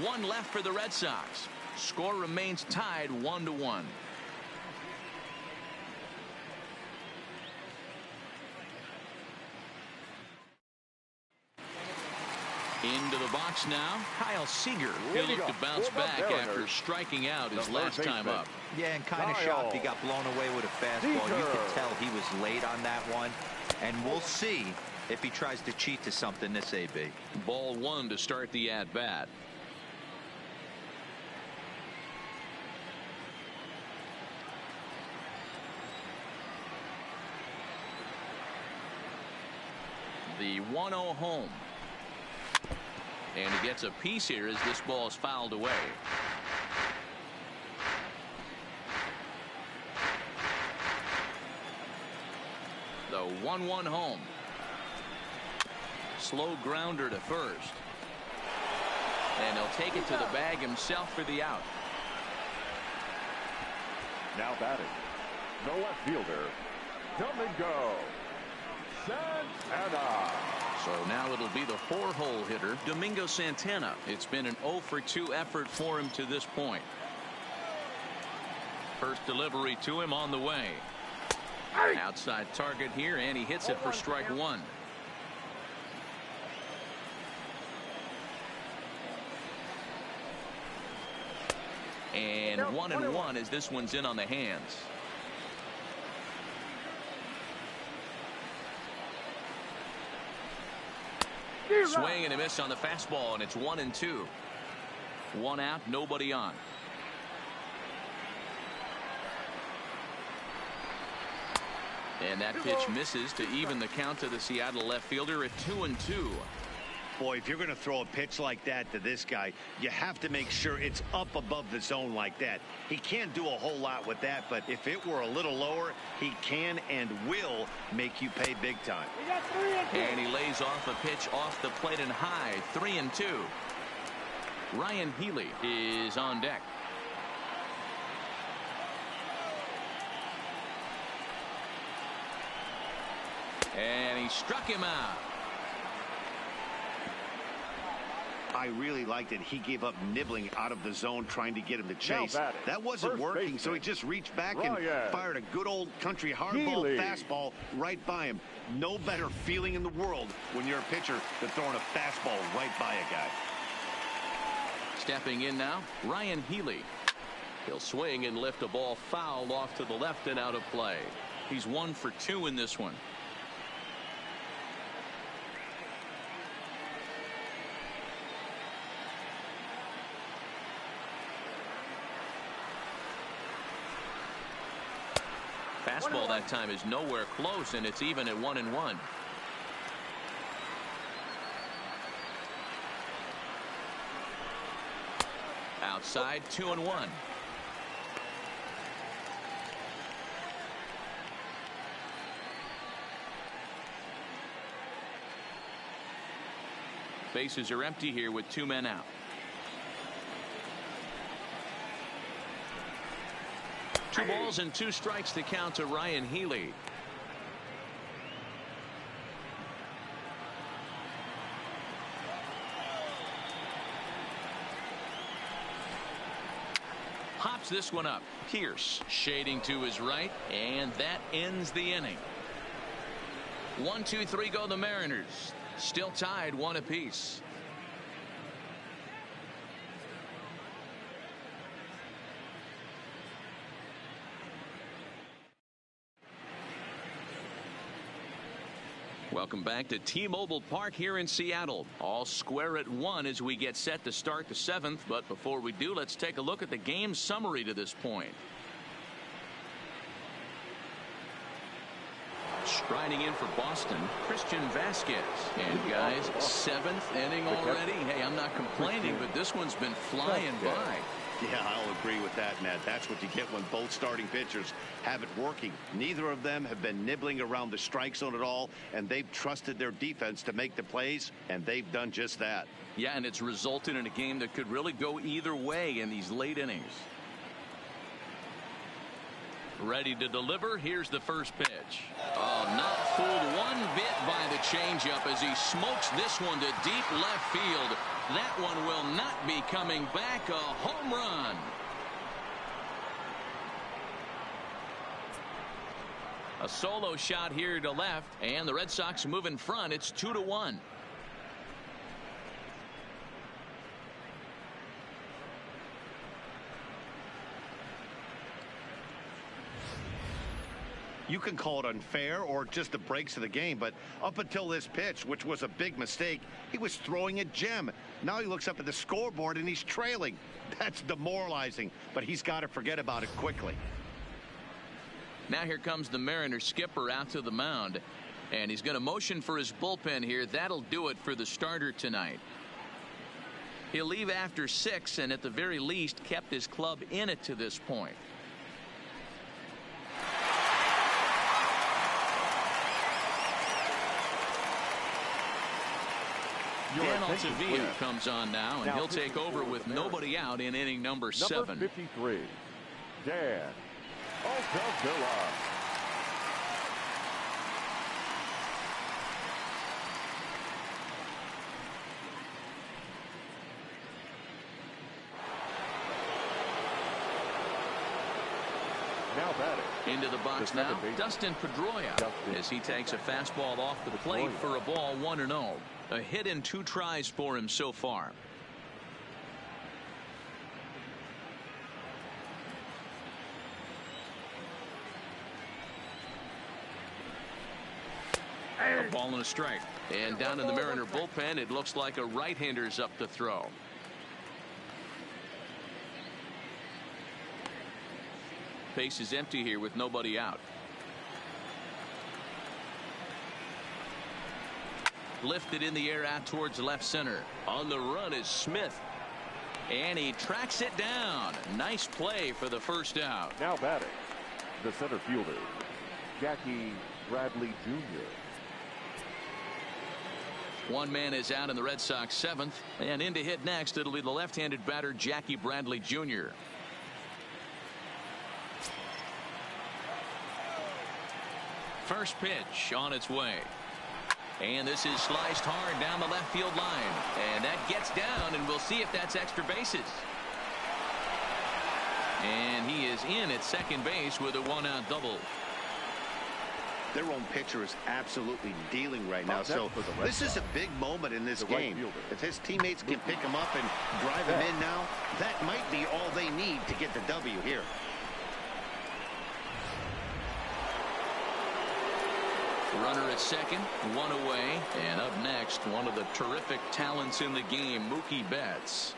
A: 1 left for the Red Sox. Score remains tied 1-1. Into the box now, Kyle Seager. He'll look to bounce back after striking out his last time up.
D: Yeah, and kind of shocked he got blown away with a fastball. You could tell he was late on that one. And we'll see if he tries to cheat to something this AB.
A: Ball 1 to start the at-bat. The 1-0 home. And he gets a piece here as this ball is fouled away. The 1-1 home. Slow grounder to first. And he'll take it to the bag himself for the out.
C: Now batting, the left fielder, Domingo Santana.
A: So now it'll be the 4-hole hitter, Domingo Santana. It's been an 0-for-2 effort for him to this point. First delivery to him on the way. Outside target here, and he hits it for strike 1. And 1-1 as this one's in on the hands. Swing and a miss on the fastball, and it's 1-2. 1 out, nobody on. And that pitch misses to even the count to the Seattle left fielder at 2-2.
B: Boy, if you're going to throw a pitch like that to this guy, you have to make sure it's up above the zone like that. He can't do a whole lot with that, but if it were a little lower, he can and will make you pay big time.
A: And he lays off a pitch off the plate and high. 3-2. Ryan Healy is on deck. And he struck him out.
B: I really liked it. He gave up nibbling out of the zone trying to get him to chase. That wasn't working, so he just reached back and fired a good old country hardball fastball right by him. No better feeling in the world when you're a pitcher than throwing a fastball right by a guy.
A: Stepping in now, Ryan Healy. He'll swing and lift a ball foul off to the left and out of play. He's 1 for 2 in this one. Fastball that time is nowhere close, and it's even at 1-1. Outside, 2-1. Bases are empty here with 2 men out. Two balls and 2 strikes to count to Ryan Healy. Hops this one up. Pierce shading to his right, and that ends the inning. 1-2-3 go the Mariners. Still tied 1 apiece. Welcome back to T-Mobile Park here in Seattle. All square at 1 as we get set to start the 7th. But before we do, let's take a look at the game summary to this point. Striding in for Boston, Christian Vasquez. And guys, 7th inning already. Hey, I'm not complaining, but this one's been flying by.
B: Yeah, I'll agree with that, Matt. That's what you get when both starting pitchers have it working. Neither of them have been nibbling around the strike zone at all, and they've trusted their defense to make the plays, and they've done just that.
A: Yeah, and it's resulted in a game that could really go either way in these late innings. Ready to deliver. Here's the first pitch. Oh, not fooled one bit by the changeup as he smokes this one to deep left field. That one will not be coming back. A home run. A solo shot here to left, and the Red Sox move in front. It's 2-1.
B: You can call it unfair or just the breaks of the game, but up until this pitch, which was a big mistake, he was throwing a gem. Now he looks up at the scoreboard and he's trailing. That's demoralizing, but he's got to forget about it quickly.
A: Now here comes the Mariners skipper out to the mound, and he's going to motion for his bullpen here. That'll do it for the starter tonight. He'll leave after 6 and at the very least kept his club in it to this point. Dan Altavilla comes on now, and he'll take over with nobody out in inning number 7.
C: Number 53, Dan Altavilla. Now batting.
A: Into the box now, Dustin Pedroia, as he takes a fastball off the plate for a ball 1-0. A hit in 2 tries for him so far. A ball and a strike. And down in the Mariner bullpen, it looks like a right-hander's up to throw. Base is empty here with nobody out. lifted in the air out towards left center. On the run is Smith. And he tracks it down. Nice play for the first out.
C: Now batting, the center fielder, Jackie Bradley Jr.
A: One man is out in the Red Sox 7th. And in to hit next, it'll be the left-handed batter, Jackie Bradley Jr. First pitch on its way. And this is sliced hard down the left field line. And that gets down, and we'll see if that's extra bases. And he is in at second base with a one-out double.
B: Their own pitcher is absolutely dealing right now. So this is a big moment in this game. If his teammates can pick him up and drive him in now, that might be all they need to get the W here.
A: Runner at second, one away. And up next, one of the terrific talents in the game, Mookie Betts.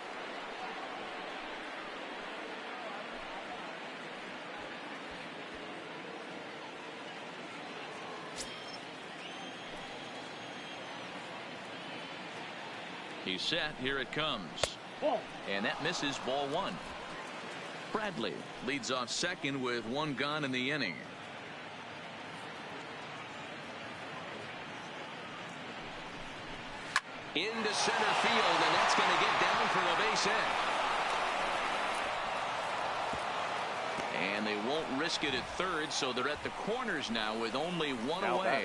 A: He's set. Here it comes. And that misses, ball one. Bradley leads off second with one gone in the inning. Into center field, and that's going to get down for a base hit. And they won't risk it at third, so they're at the corners now with only one away.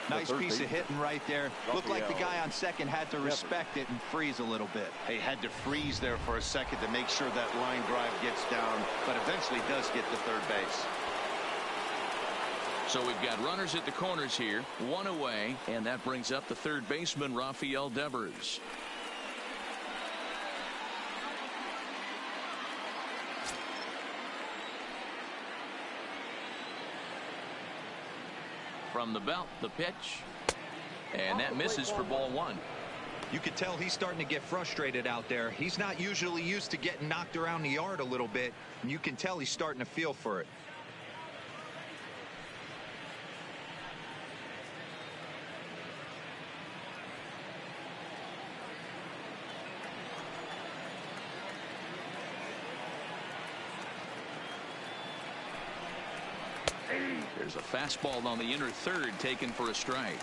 D: Nice piece of hitting right there. Looked like the guy on second had to respect it and freeze a little bit.
B: He had to freeze there for a second to make sure that line drive gets down, but eventually does get to third base.
A: So we've got runners at the corners here, one away, and that brings up the third baseman, Rafael Devers. From the belt, the pitch, and that misses for ball one.
D: You could tell he's starting to get frustrated out there. He's not usually used to getting knocked around the yard a little bit, and you can tell he's starting to feel for it.
A: There's a fastball on the inner third taken for a strike.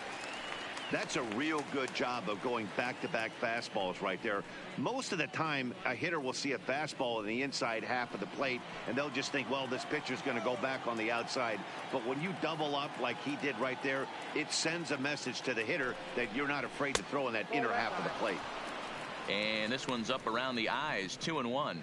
B: That's a real good job of going back-to-back fastballs right there. Most of the time, a hitter will see a fastball in the inside half of the plate, and they'll just think, well, this pitcher's going to go back on the outside. But when you double up like he did right there, it sends a message to the hitter that you're not afraid to throw in that inner half of the plate.
A: And this one's up around the eyes, 2-1.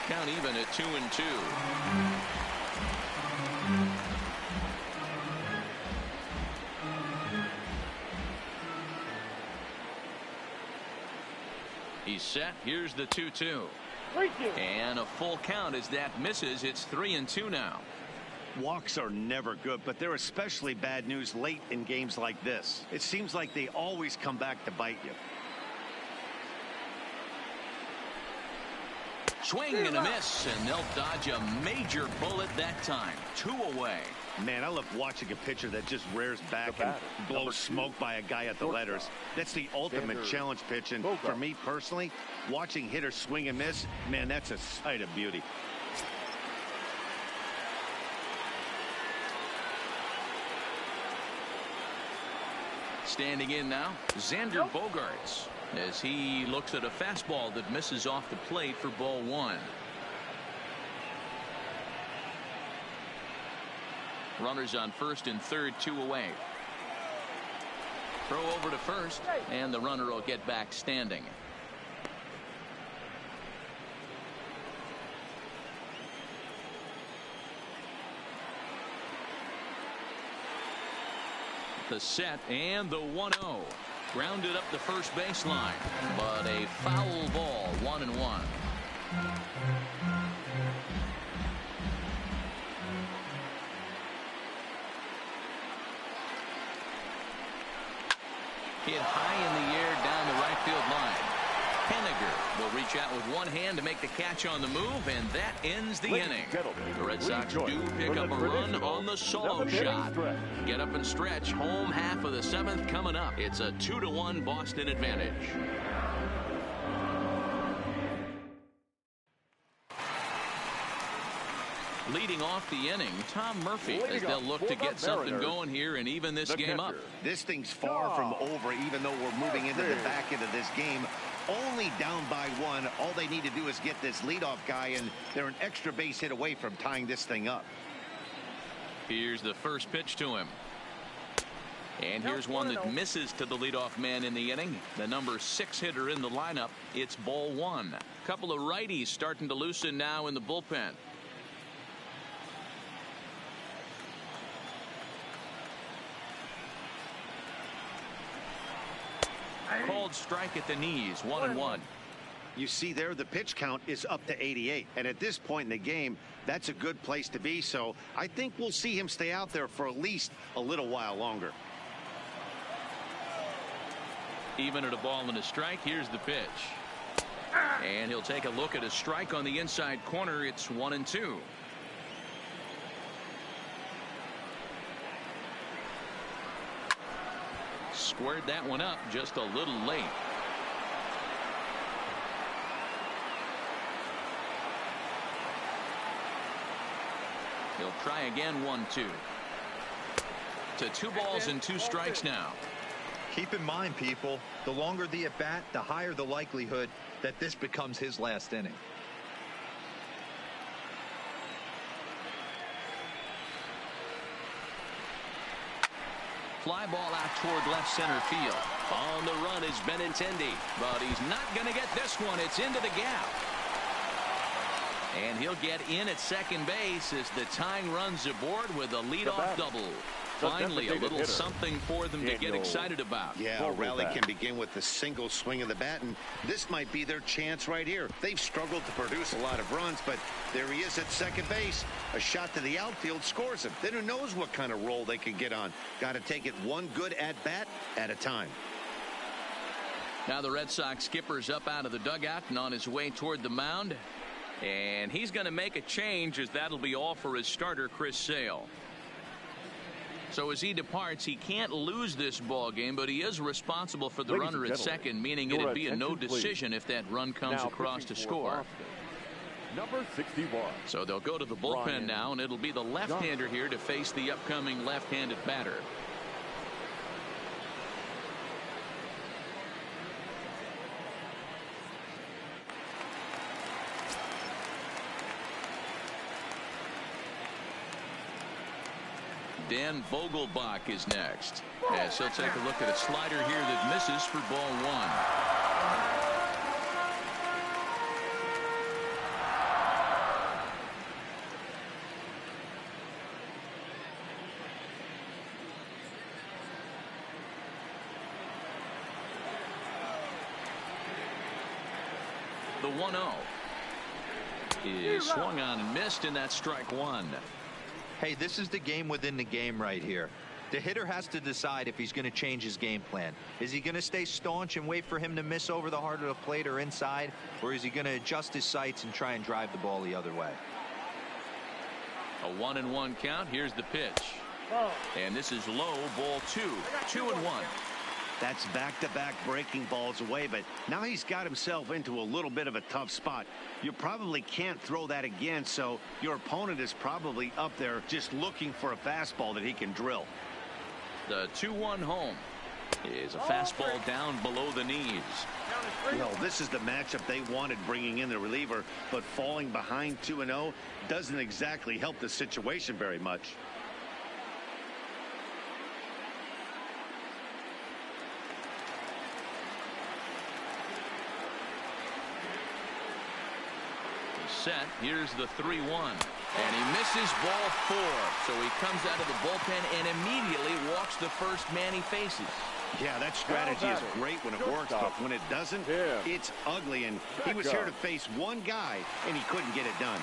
A: Count even at 2-2. He's set. Here's the 2-2. And a full count as that misses. It's 3-2 now.
B: Walks are never good, but they're especially bad news late in games like this. It seems like they always come back to bite you.
A: Swing and a miss, and they'll dodge a major bullet that time. 2 away.
B: Man, I love watching a pitcher that just rears back and blows smoke by a guy at the letters. That's the ultimate challenge pitch, and for me personally, watching hitters swing and miss, man, that's a sight of beauty.
A: Standing in now, Xander Bogaerts, as he looks at a fastball that misses off the plate for ball one. Runners on first and third, 2 away. Throw over to first, and the runner will get back standing. The set and the 1-0. Grounded up the first baseline, but a foul ball, 1-1. Hit high in the air down the right field line. Henniger will reach out with one hand to make the catch on the move, and that ends the inning. The Red Sox do pick up a run on the solo shot. Get up and stretch. Home half of the 7th coming up. It's a 2-1 Boston advantage. Leading off the inning, Tom Murphy, as they'll look to get something going here and even this game up.
B: This thing's far from over, even though we're moving into the back end of this game. Only down by 1. All they need to do is get this leadoff guy, and they're an extra base hit away from tying this thing up.
A: Here's the first pitch to him. And here's one that misses to the leadoff man in the inning. The number 6 hitter in the lineup. It's ball 1. A couple of righties starting to loosen now in the bullpen. Called strike at the knees. 1-1.
B: You see there, the pitch count is up to 88, and at this point in the game, that's a good place to be. So I think we'll see him stay out there for at least a little while longer.
A: Even at a ball and a strike, here's the pitch. And he'll take a look at a strike on the inside corner. It's 1-2. Squared that one up just a little late. He'll try again. 1-2. To 2 balls and 2 strikes now.
D: Keep in mind, people, the longer the at bat, the higher the likelihood that this becomes his last inning.
A: Fly ball out toward left center field. On the run is Benintendi, but he's not going to get this one. It's into the gap. And he'll get in at second base as the tying run's aboard with a leadoff double. Finally, a little something for them to get excited about.
B: Yeah, a rally can begin with a single swing of the bat, and this might be their chance right here. They've struggled to produce a lot of runs, but there he is at second base. A shot to the outfield scores him. Then who knows what kind of roll they can get on. Got to take it one good at-bat at a time.
A: Now the Red Sox skipper's up out of the dugout and on his way toward the mound. And he's going to make a change, as that'll be all for his starter, Chris Sale. So as he departs, he can't lose this ball game, but he is responsible for the runner at second, meaning it'd be a no decision if that run comes across to score.
C: Number 61.
A: So they'll go to the bullpen now, and it'll be the left-hander here to face the upcoming left-handed batter. Dan Vogelbach is next, as he'll take a look at a slider here that misses for ball 1. The 1-0 is swung on and missed, and that's strike 1.
D: Hey, this is the game within the game right here. The hitter has to decide if he's going to change his game plan. Is he going to stay staunch and wait for him to miss over the heart of the plate or inside, or is he going to adjust his sights and try and drive the ball the other way?
A: A 1-1 count. Here's the pitch. And this is low, ball 2. 2-1.
B: That's back-to-back breaking balls away, but now he's got himself into a little bit of a tough spot. You probably can't throw that again, so your opponent is probably up there just looking for a fastball that he can drill.
A: The 2-1 home is a fastball down below the knees.
B: Well, this is the matchup they wanted, bringing in the reliever, but falling behind 2-0 doesn't exactly help the situation very much.
A: Set. Here's the 3-1, and he misses ball 4, so he comes out of the bullpen and immediately walks the first man he faces.
B: Yeah, that strategy is great when it works, but when it doesn't, it's ugly, and he was here to face one guy and he couldn't get it done.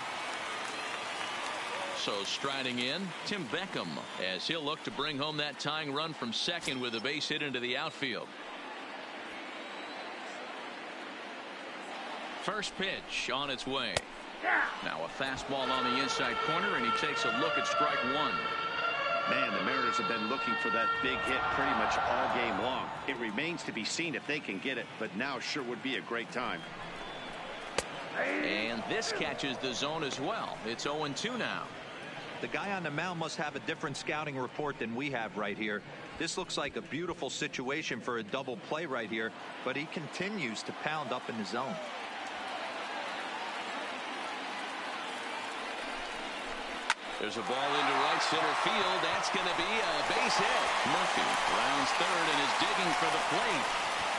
A: So striding in, Tim Beckham, as he'll look to bring home that tying run from second with a base hit into the outfield. First pitch on its way. Now a fastball on the inside corner, and he takes a look at strike one.
B: Man, the Mariners have been looking for that big hit pretty much all game long. It remains to be seen if they can get it, but now sure would be a great time.
A: And this catches the zone as well. It's 0-2 now.
D: The guy on the mound must have a different scouting report than we have right here. This looks like a beautiful situation for a double play right here, but he continues to pound up in the zone.
A: There's a ball into right center field. That's going to be a base hit. Murphy rounds third and is digging for the plate.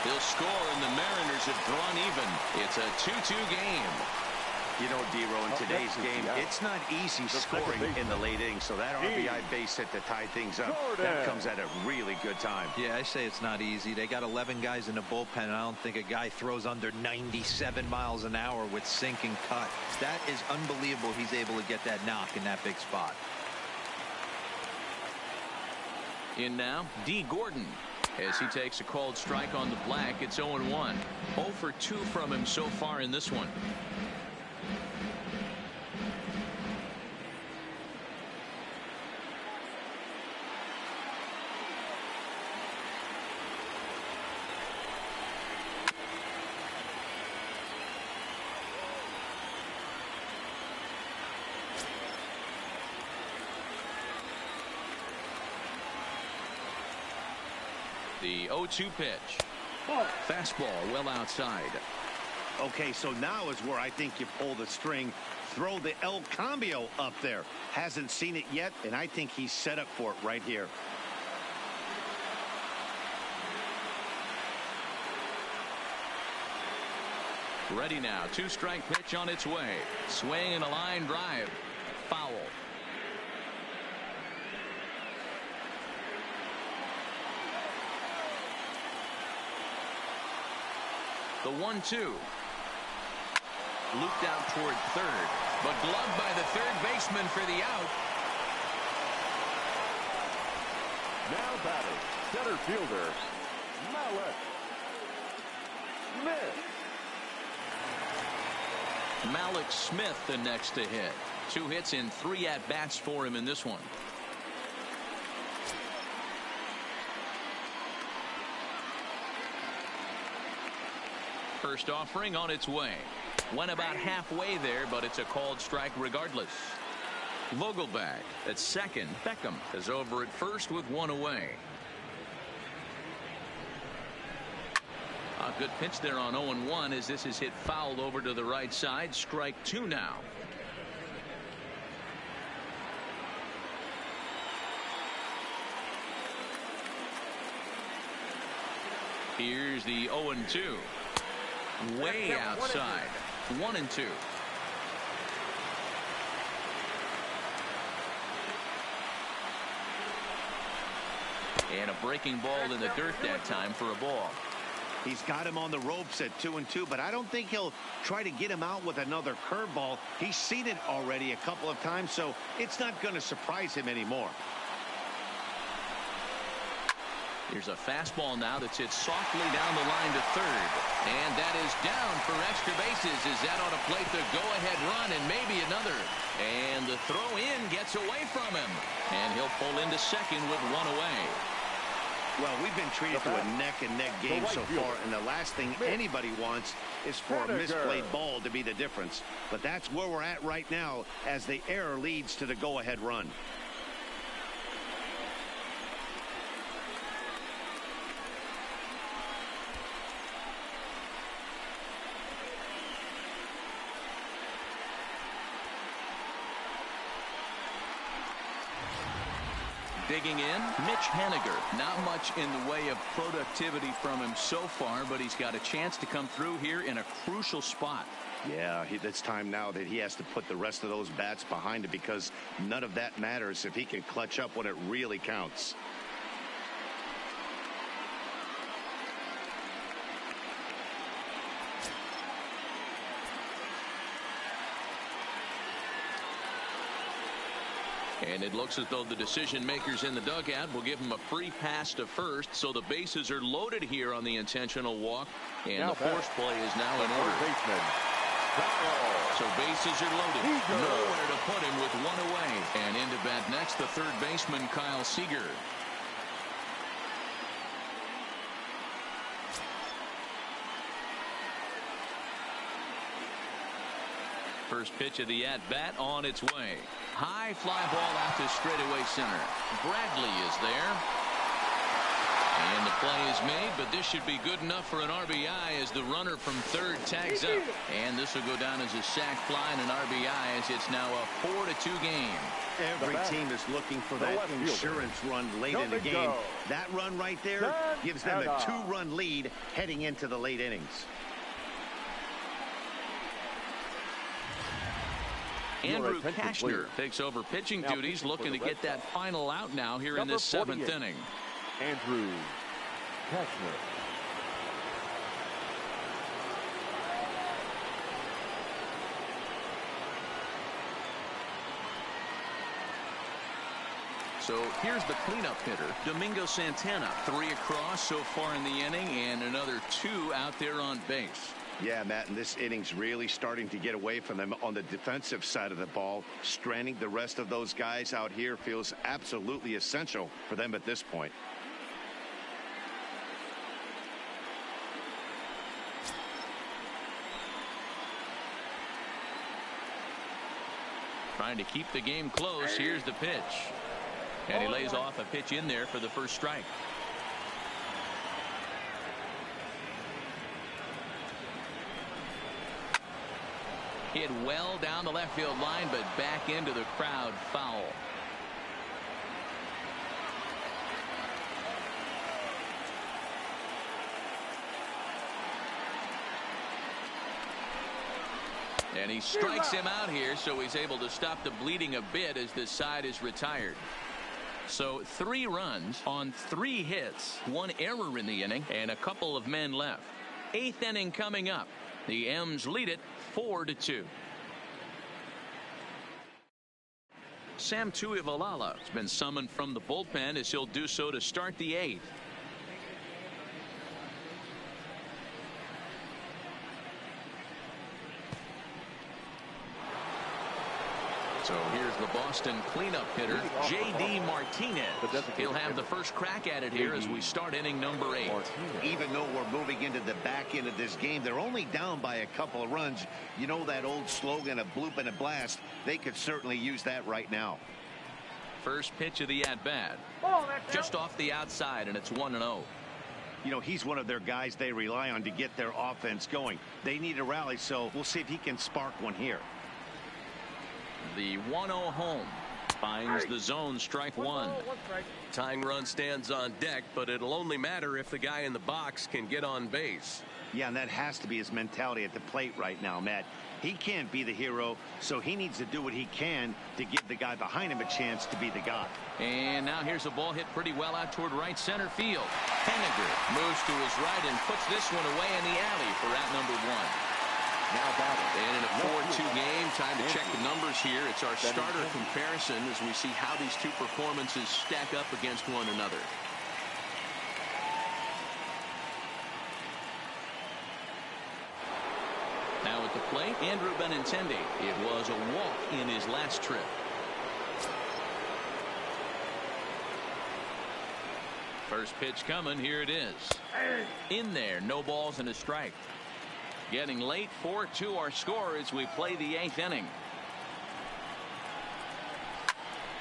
A: He'll score, and the Mariners have drawn even. It's a 2-2 game.
B: You know, D-Row, in today's game, it's not easy scoring in the late innings, so that RBI base hit to tie things up, that comes at a really good time.
D: Yeah, I say it's not easy. They got 11 guys in the bullpen, and I don't think a guy throws under 97 miles an hour with sink and cut. That is unbelievable he's able to get that knock in that big spot.
A: In now, D. Gordon. As he takes a called strike on the black, it's 0-1. 0 for 2 from him so far in this one. The 0-2 pitch. Fastball well outside.
B: Okay, so now is where I think you pull the string. Throw the El Cambio up there. Hasn't seen it yet, and I think he's set up for it right here.
A: Ready now. 2-strike pitch on its way. Swing and a line drive. Foul. The 1-2. Looped out toward third, but gloved by the third baseman for the out.
C: Now batting, center fielder,
A: Malik Smith the next to hit. 2 hits in 3 at-bats for him in this one. First offering on its way. Went about halfway there, but it's a called strike regardless. Vogelbach at second. Beckham is over at first with 1 away. A good pitch there on 0-1 as this is hit fouled over to the right side. Strike 2 now. Here's the 0-2. Way outside. 1-2. And a breaking ball in the dirt that time for a ball.
B: He's got him on the ropes at 2-2, but I don't think he'll try to get him out with another curveball. He's seen it already a couple of times, so it's not going to surprise him anymore.
A: Here's a fastball now that's hit softly down the line to third. And that is down for extra bases as that ought to plate the go-ahead run and maybe another. And the throw in gets away from him. And he'll pull into second with 1 away.
B: Well, we've been treated to a neck-and-neck game so far, and the last thing anybody wants is for a misplayed ball to be the difference. But that's where we're at right now as the error leads to the go-ahead run.
A: Digging in, Mitch Haniger. Not much in the way of productivity from him so far, but he's got a chance to come through here in a crucial spot.
B: Yeah, it's time now that he has to put the rest of those bats behind it because none of that matters if he can clutch up when it really counts.
A: And it looks as though the decision makers in the dugout will give him a free pass to first, so the bases are loaded here on the intentional walk, and the force play is now in order. So bases are loaded. Nowhere to put him with one away. And into bat next, the third baseman, Kyle Seager. First pitch of the at-bat on its way. High fly ball out to straightaway center. Bradley is there. And the play is made, but this should be good enough for an RBI as the runner from third tags up. And this will go down as a sac fly and an RBI as it's now a 4-2 game.
B: Every team is looking for that insurance run late in the game. That run right there gives them a 2-run lead heading into the late innings.
A: Andrew Kashner takes over pitching duties, looking to get that final out now here in this 7th inning.
C: Andrew Kashner.
A: So here's the cleanup hitter, Domingo Santana. 3 across so far in the inning, and another 2 out there on base.
B: Yeah, Matt, and this inning's really starting to get away from them on the defensive side of the ball. Stranding the rest of those guys out here feels absolutely essential for them at this point.
A: Trying to keep the game close. Here's the pitch. And he lays off a pitch in there for the first strike. Hit well down the left field line, but back into the crowd, foul. And he strikes him out here, so he's able to stop the bleeding a bit as this side is retired. So 3 runs on 3 hits, 1 error in the inning, and a couple of men left. 8th inning coming up. The M's lead it 4-2. Sam Tuivalala has been summoned from the bullpen as he'll do so to start the 8th. So here's the Boston cleanup hitter, J.D. Martinez. He'll have the first crack at it here as we start inning number 8.
B: Even though we're moving into the back end of this game, they're only down by a couple of runs. You know that old slogan of bloop and a blast. They could certainly use that right now.
A: First pitch of the at-bat. Just off the outside, and it's 1-0.
B: You know, he's one of their guys they rely on to get their offense going. They need a rally, so we'll see if he can spark one here.
A: The 1-0 home finds the zone, strike 1.
F: Tying run stands on deck, but it'll only matter if the guy in the box can get on base.
B: Yeah, and that has to be his mentality at the plate right now, Matt. He can't be the hero, so he needs to do what he can to give the guy behind him a chance to be the guy.
A: And now here's a ball hit pretty well out toward right center field. Henniger moves to his right and puts this one away in the alley for out number 1. And in a 4-2 game, time to check the numbers here. It's our starter comparison as we see how these two performances stack up against one another. Now at the plate, Andrew Benintendi. It was a walk in his last trip. First pitch coming. Here it is. In there, no balls and a strike. Getting late, 4-2 our score as we play the 8th inning.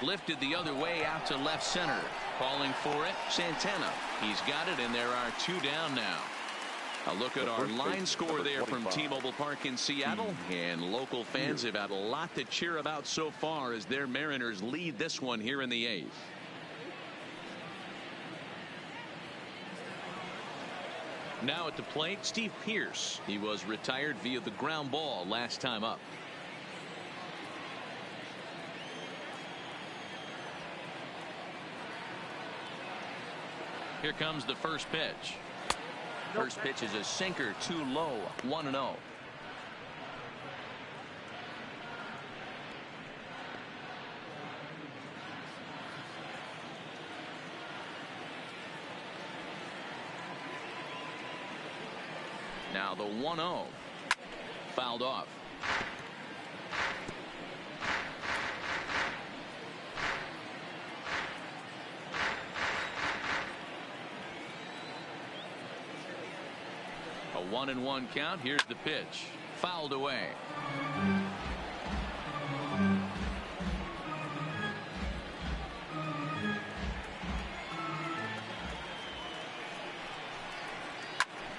A: Lifted the other way out to left center. Calling for it, Santana. He's got it, and there are 2 down now. A look at our line score there from T-Mobile Park in Seattle. And local fans have had a lot to cheer about so far as their Mariners lead this one here in the 8th. Now at the plate, Steve Pearce. He was retired via the ground ball last time up. Here comes the first pitch. First pitch is a sinker, too low, 1-0. Now the 1-0 fouled off. A 1-1 count. Here's the pitch. Fouled away.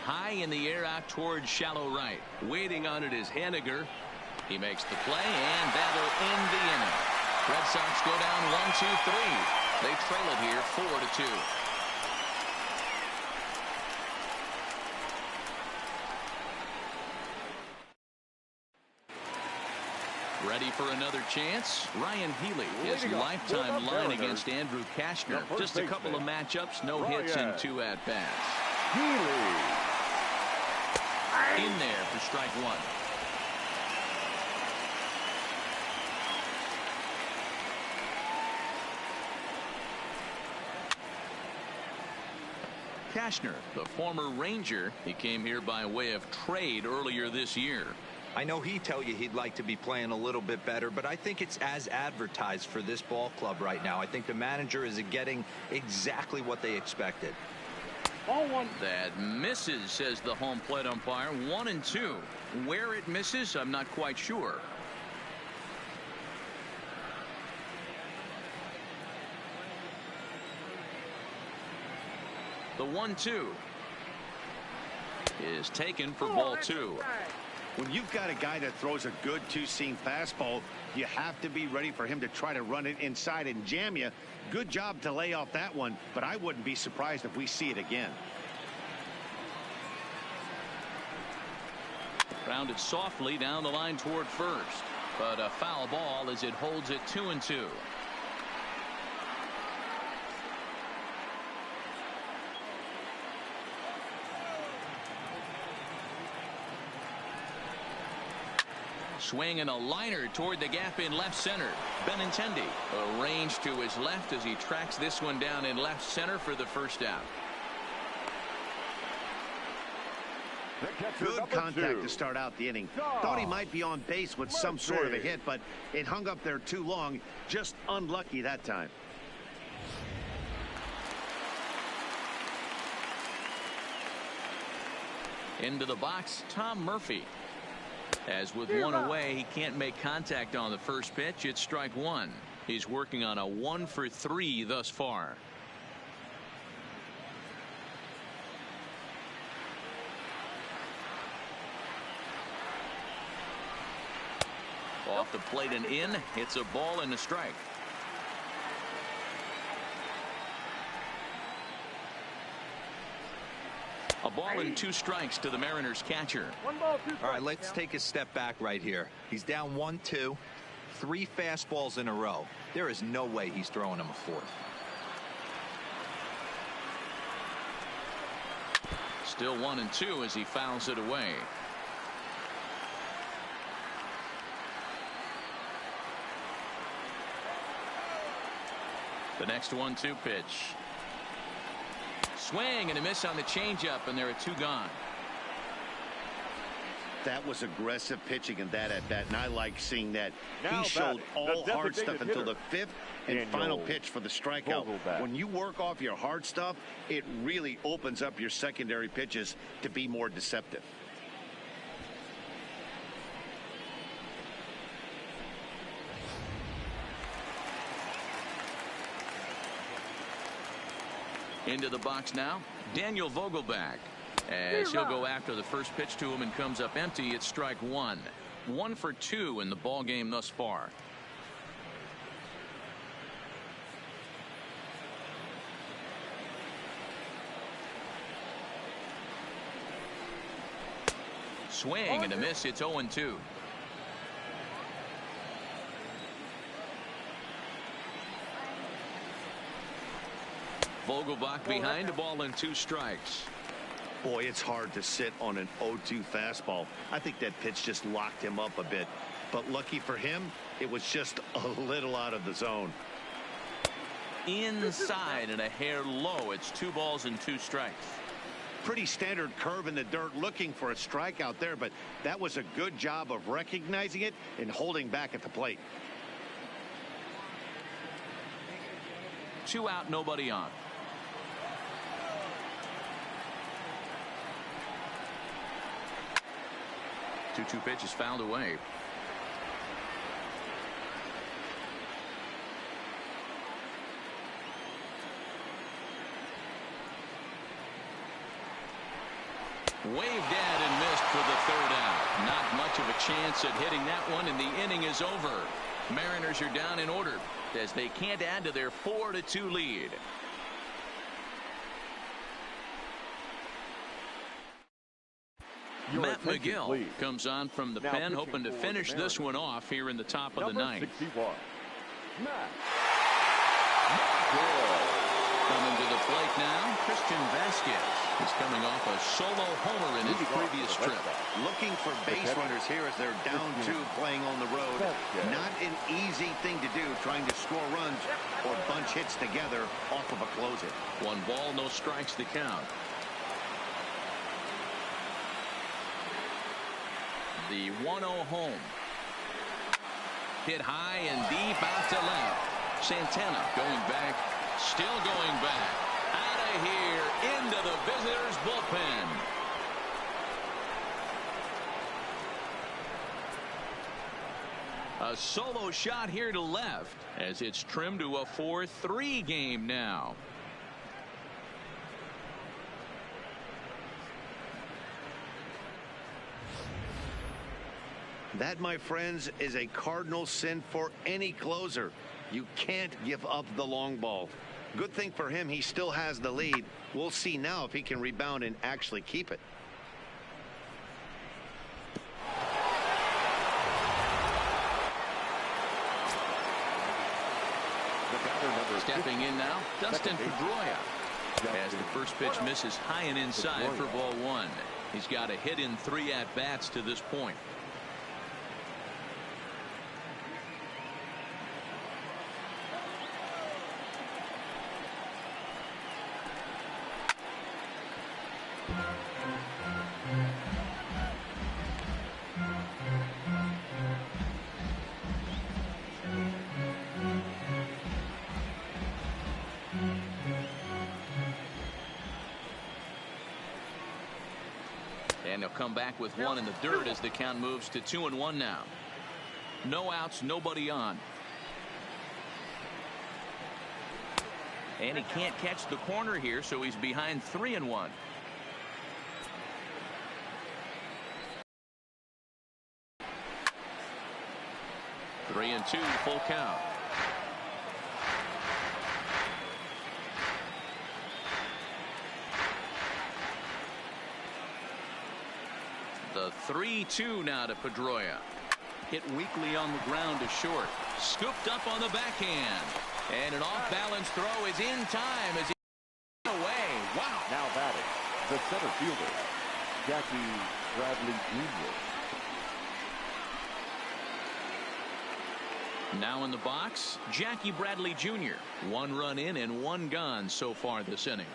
A: High in the air out towards shallow right.
F: Waiting on it is Haniger.
A: He makes the play, and that'll end the inning. Red Sox go down 1-2-3. They trail it here 4-2. Ready for another chance? Ryan Healy, his lifetime line against Andrew Kashner. Just a couple of matchups, no hits and 2 at-bats.
C: Healy.
A: In there for strike 1. Kashner, the former Ranger, he came here by way of trade earlier this year.
D: I know he'd tell you he'd like to be playing a little bit better, but I think it's as advertised for this ball club right now. I think the manager is getting exactly what they expected.
A: That misses, says the home plate umpire. 1-2. Where it misses, I'm not quite sure. The 1-2 is taken for ball 2.
B: When you've got a guy that throws a good two-seam fastball, you have to be ready for him to try to run it inside and jam you. Good job to lay off that one, but I wouldn't be surprised if we see it again.
A: Grounded softly down the line toward first, but a foul ball as it holds it 2-2. Swing and a liner toward the gap in left center. Benintendi arranged to his left as he tracks this one down in left center for the first out.
B: Good contact to start out the inning. Thought he might be on base with some sort of a hit, but it hung up there too long. Just unlucky that time.
A: Into the box, Tom Murphy. As with one away, he can't make contact on the first pitch. It's strike 1. He's working on a 1-for-3 thus far. Off the plate and in. It's a ball and a strike. A ball and 2 strikes to the Mariners catcher.
D: All right, let's take a step back right here. He's down 1-2, 3 fastballs in a row. There is no way he's throwing him a fourth.
A: Still 1-2 as he fouls it away. The next 1-2 pitch. Swing and a miss on the changeup, and there are 2 gone.
B: That was aggressive pitching in that at bat, and I like seeing that. He showed all hard stuff until the 5th and final pitch for the strikeout. When you work off your hard stuff, it really opens up your secondary pitches to be more deceptive.
A: Into the box now, Daniel Vogelbach. As he'll go after the first pitch to him and comes up empty, it's strike 1. 1 for 2 in the ball game thus far. Swing and a miss. It's 0-2. Vogelbach behind, a ball and 2 strikes.
B: Boy, it's hard to sit on an 0-2 fastball. I think that pitch just locked him up a bit. But lucky for him, it was just a little out of the zone.
A: Inside and a hair low. It's 2 balls and 2 strikes.
B: pretty standard curve in the dirt, looking for a strikeout there, but that was a good job of recognizing it and holding back at the plate.
A: 2 out, nobody on. Two pitch is fouled away. Waved at and missed for the 3rd out. Not much of a chance at hitting that one, and the inning is over. Mariners are down in order as they can't add to their 4-2 lead. Matt McGill comes on from the pen, hoping to finish this one off here in the top of the 9th.
C: 61, Matt.
A: Coming to the plate now, Christian Vasquez is coming off a solo homer in his previous trip.
B: Looking for base runners here as they're down 2 playing on the road. Not an easy thing to do, trying to score runs or bunch hits together off of a closer.
A: 1 ball, no strikes to count. The 1-0 home. Hit high and deep out to left. Santana going back. Still going back. Out of here into the visitors' bullpen. A solo shot here to left as it's trimmed to a 4-3 game now.
B: That, my friends, is a cardinal sin for any closer. You can't give up the long ball. Good thing for him, he still has the lead. We'll see now if he can rebound and actually keep it.
A: Stepping in now, Dustin Pedroia. As the first pitch misses high and inside for ball 1. He's got a hit in 3 at-bats to this point. And they'll come back with 1 in the dirt as the count moves to 2-1 now. No outs, nobody on. And he can't catch the corner here, so he's behind 3-1. Three and 2, full count. The 3-2 now to Pedroia. Hit weakly on the ground to short. Scooped up on the backhand. And an off-balance throw is in time as he away. Wow.
C: Now batting, the center fielder, Jackie Bradley Jr.
A: Now in the box, Jackie Bradley Jr. 1 run in and 1 gone so far this inning.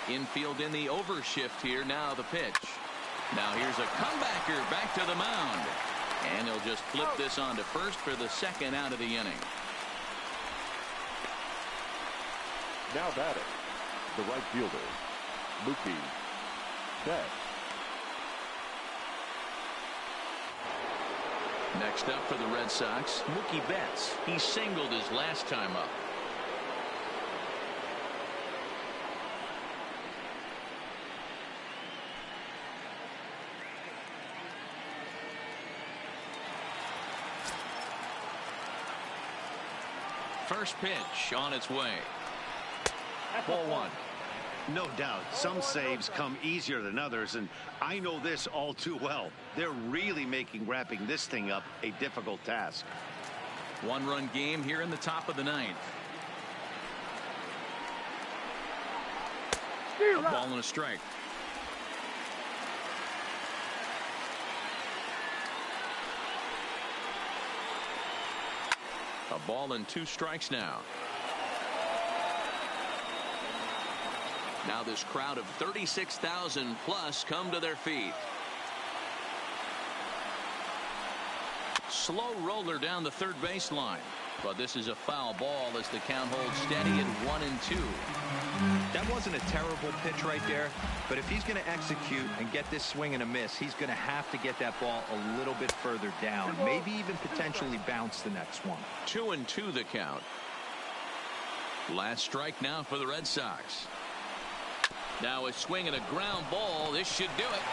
A: Infield in the overshift here. Now the pitch. Now here's a comebacker back to the mound. And they'll just flip this on to first for the 2nd out of the inning.
C: Now batting, the right fielder, Mookie Betts.
A: Next up for the Red Sox, Mookie Betts. He singled his last time up. First pitch on its way. Ball 1.
B: No doubt some saves come easier than others, and I know this all too well. They're really making wrapping this thing up a difficult task.
A: 1-run game here in the top of the 9th. A ball and a strike. A ball and 2 strikes now. Now this crowd of 36,000 plus come to their feet. Slow roller down the third baseline. But this is a foul ball as the count holds steady at 1-2.
D: That wasn't a terrible pitch right there, but if he's going to execute and get this swing and a miss, he's going to have to get that ball a little bit further down, maybe even potentially bounce the next one.
A: 2-2 the count. Last strike now for the Red Sox. Now a swing and a ground ball. This should do it.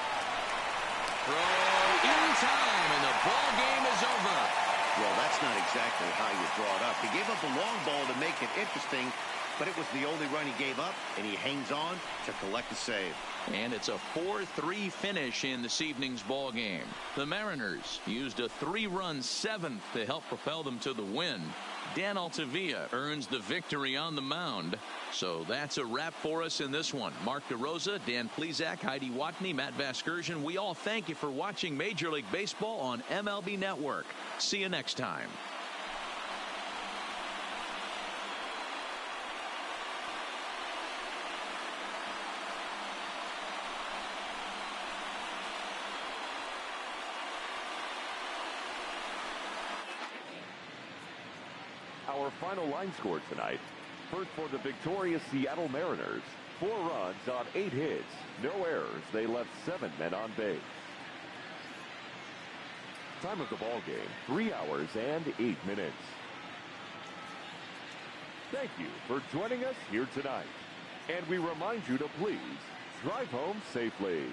A: Throw in time, and the ball game is over.
B: Well, that's not exactly how you draw it up. He gave up a long ball to make it interesting, but it was the only run he gave up, and he hangs on to collect a save.
A: And it's a 4-3 finish in this evening's ball game. The Mariners used a 3-run seventh to help propel them to the win. Dan Altavilla earns the victory on the mound. So that's a wrap for us in this one. Mark DeRosa, Dan Plesac, Heidi Watney, Matt Vasgersian. We all thank you for watching Major League Baseball on MLB Network. See you next time.
C: Our final line score tonight. First for the victorious Seattle Mariners. 4 runs on 8 hits. No errors. They left 7 men on base. Time of the ball game, 3 hours and 8 minutes. Thank you for joining us here tonight. And we remind you to please drive home safely.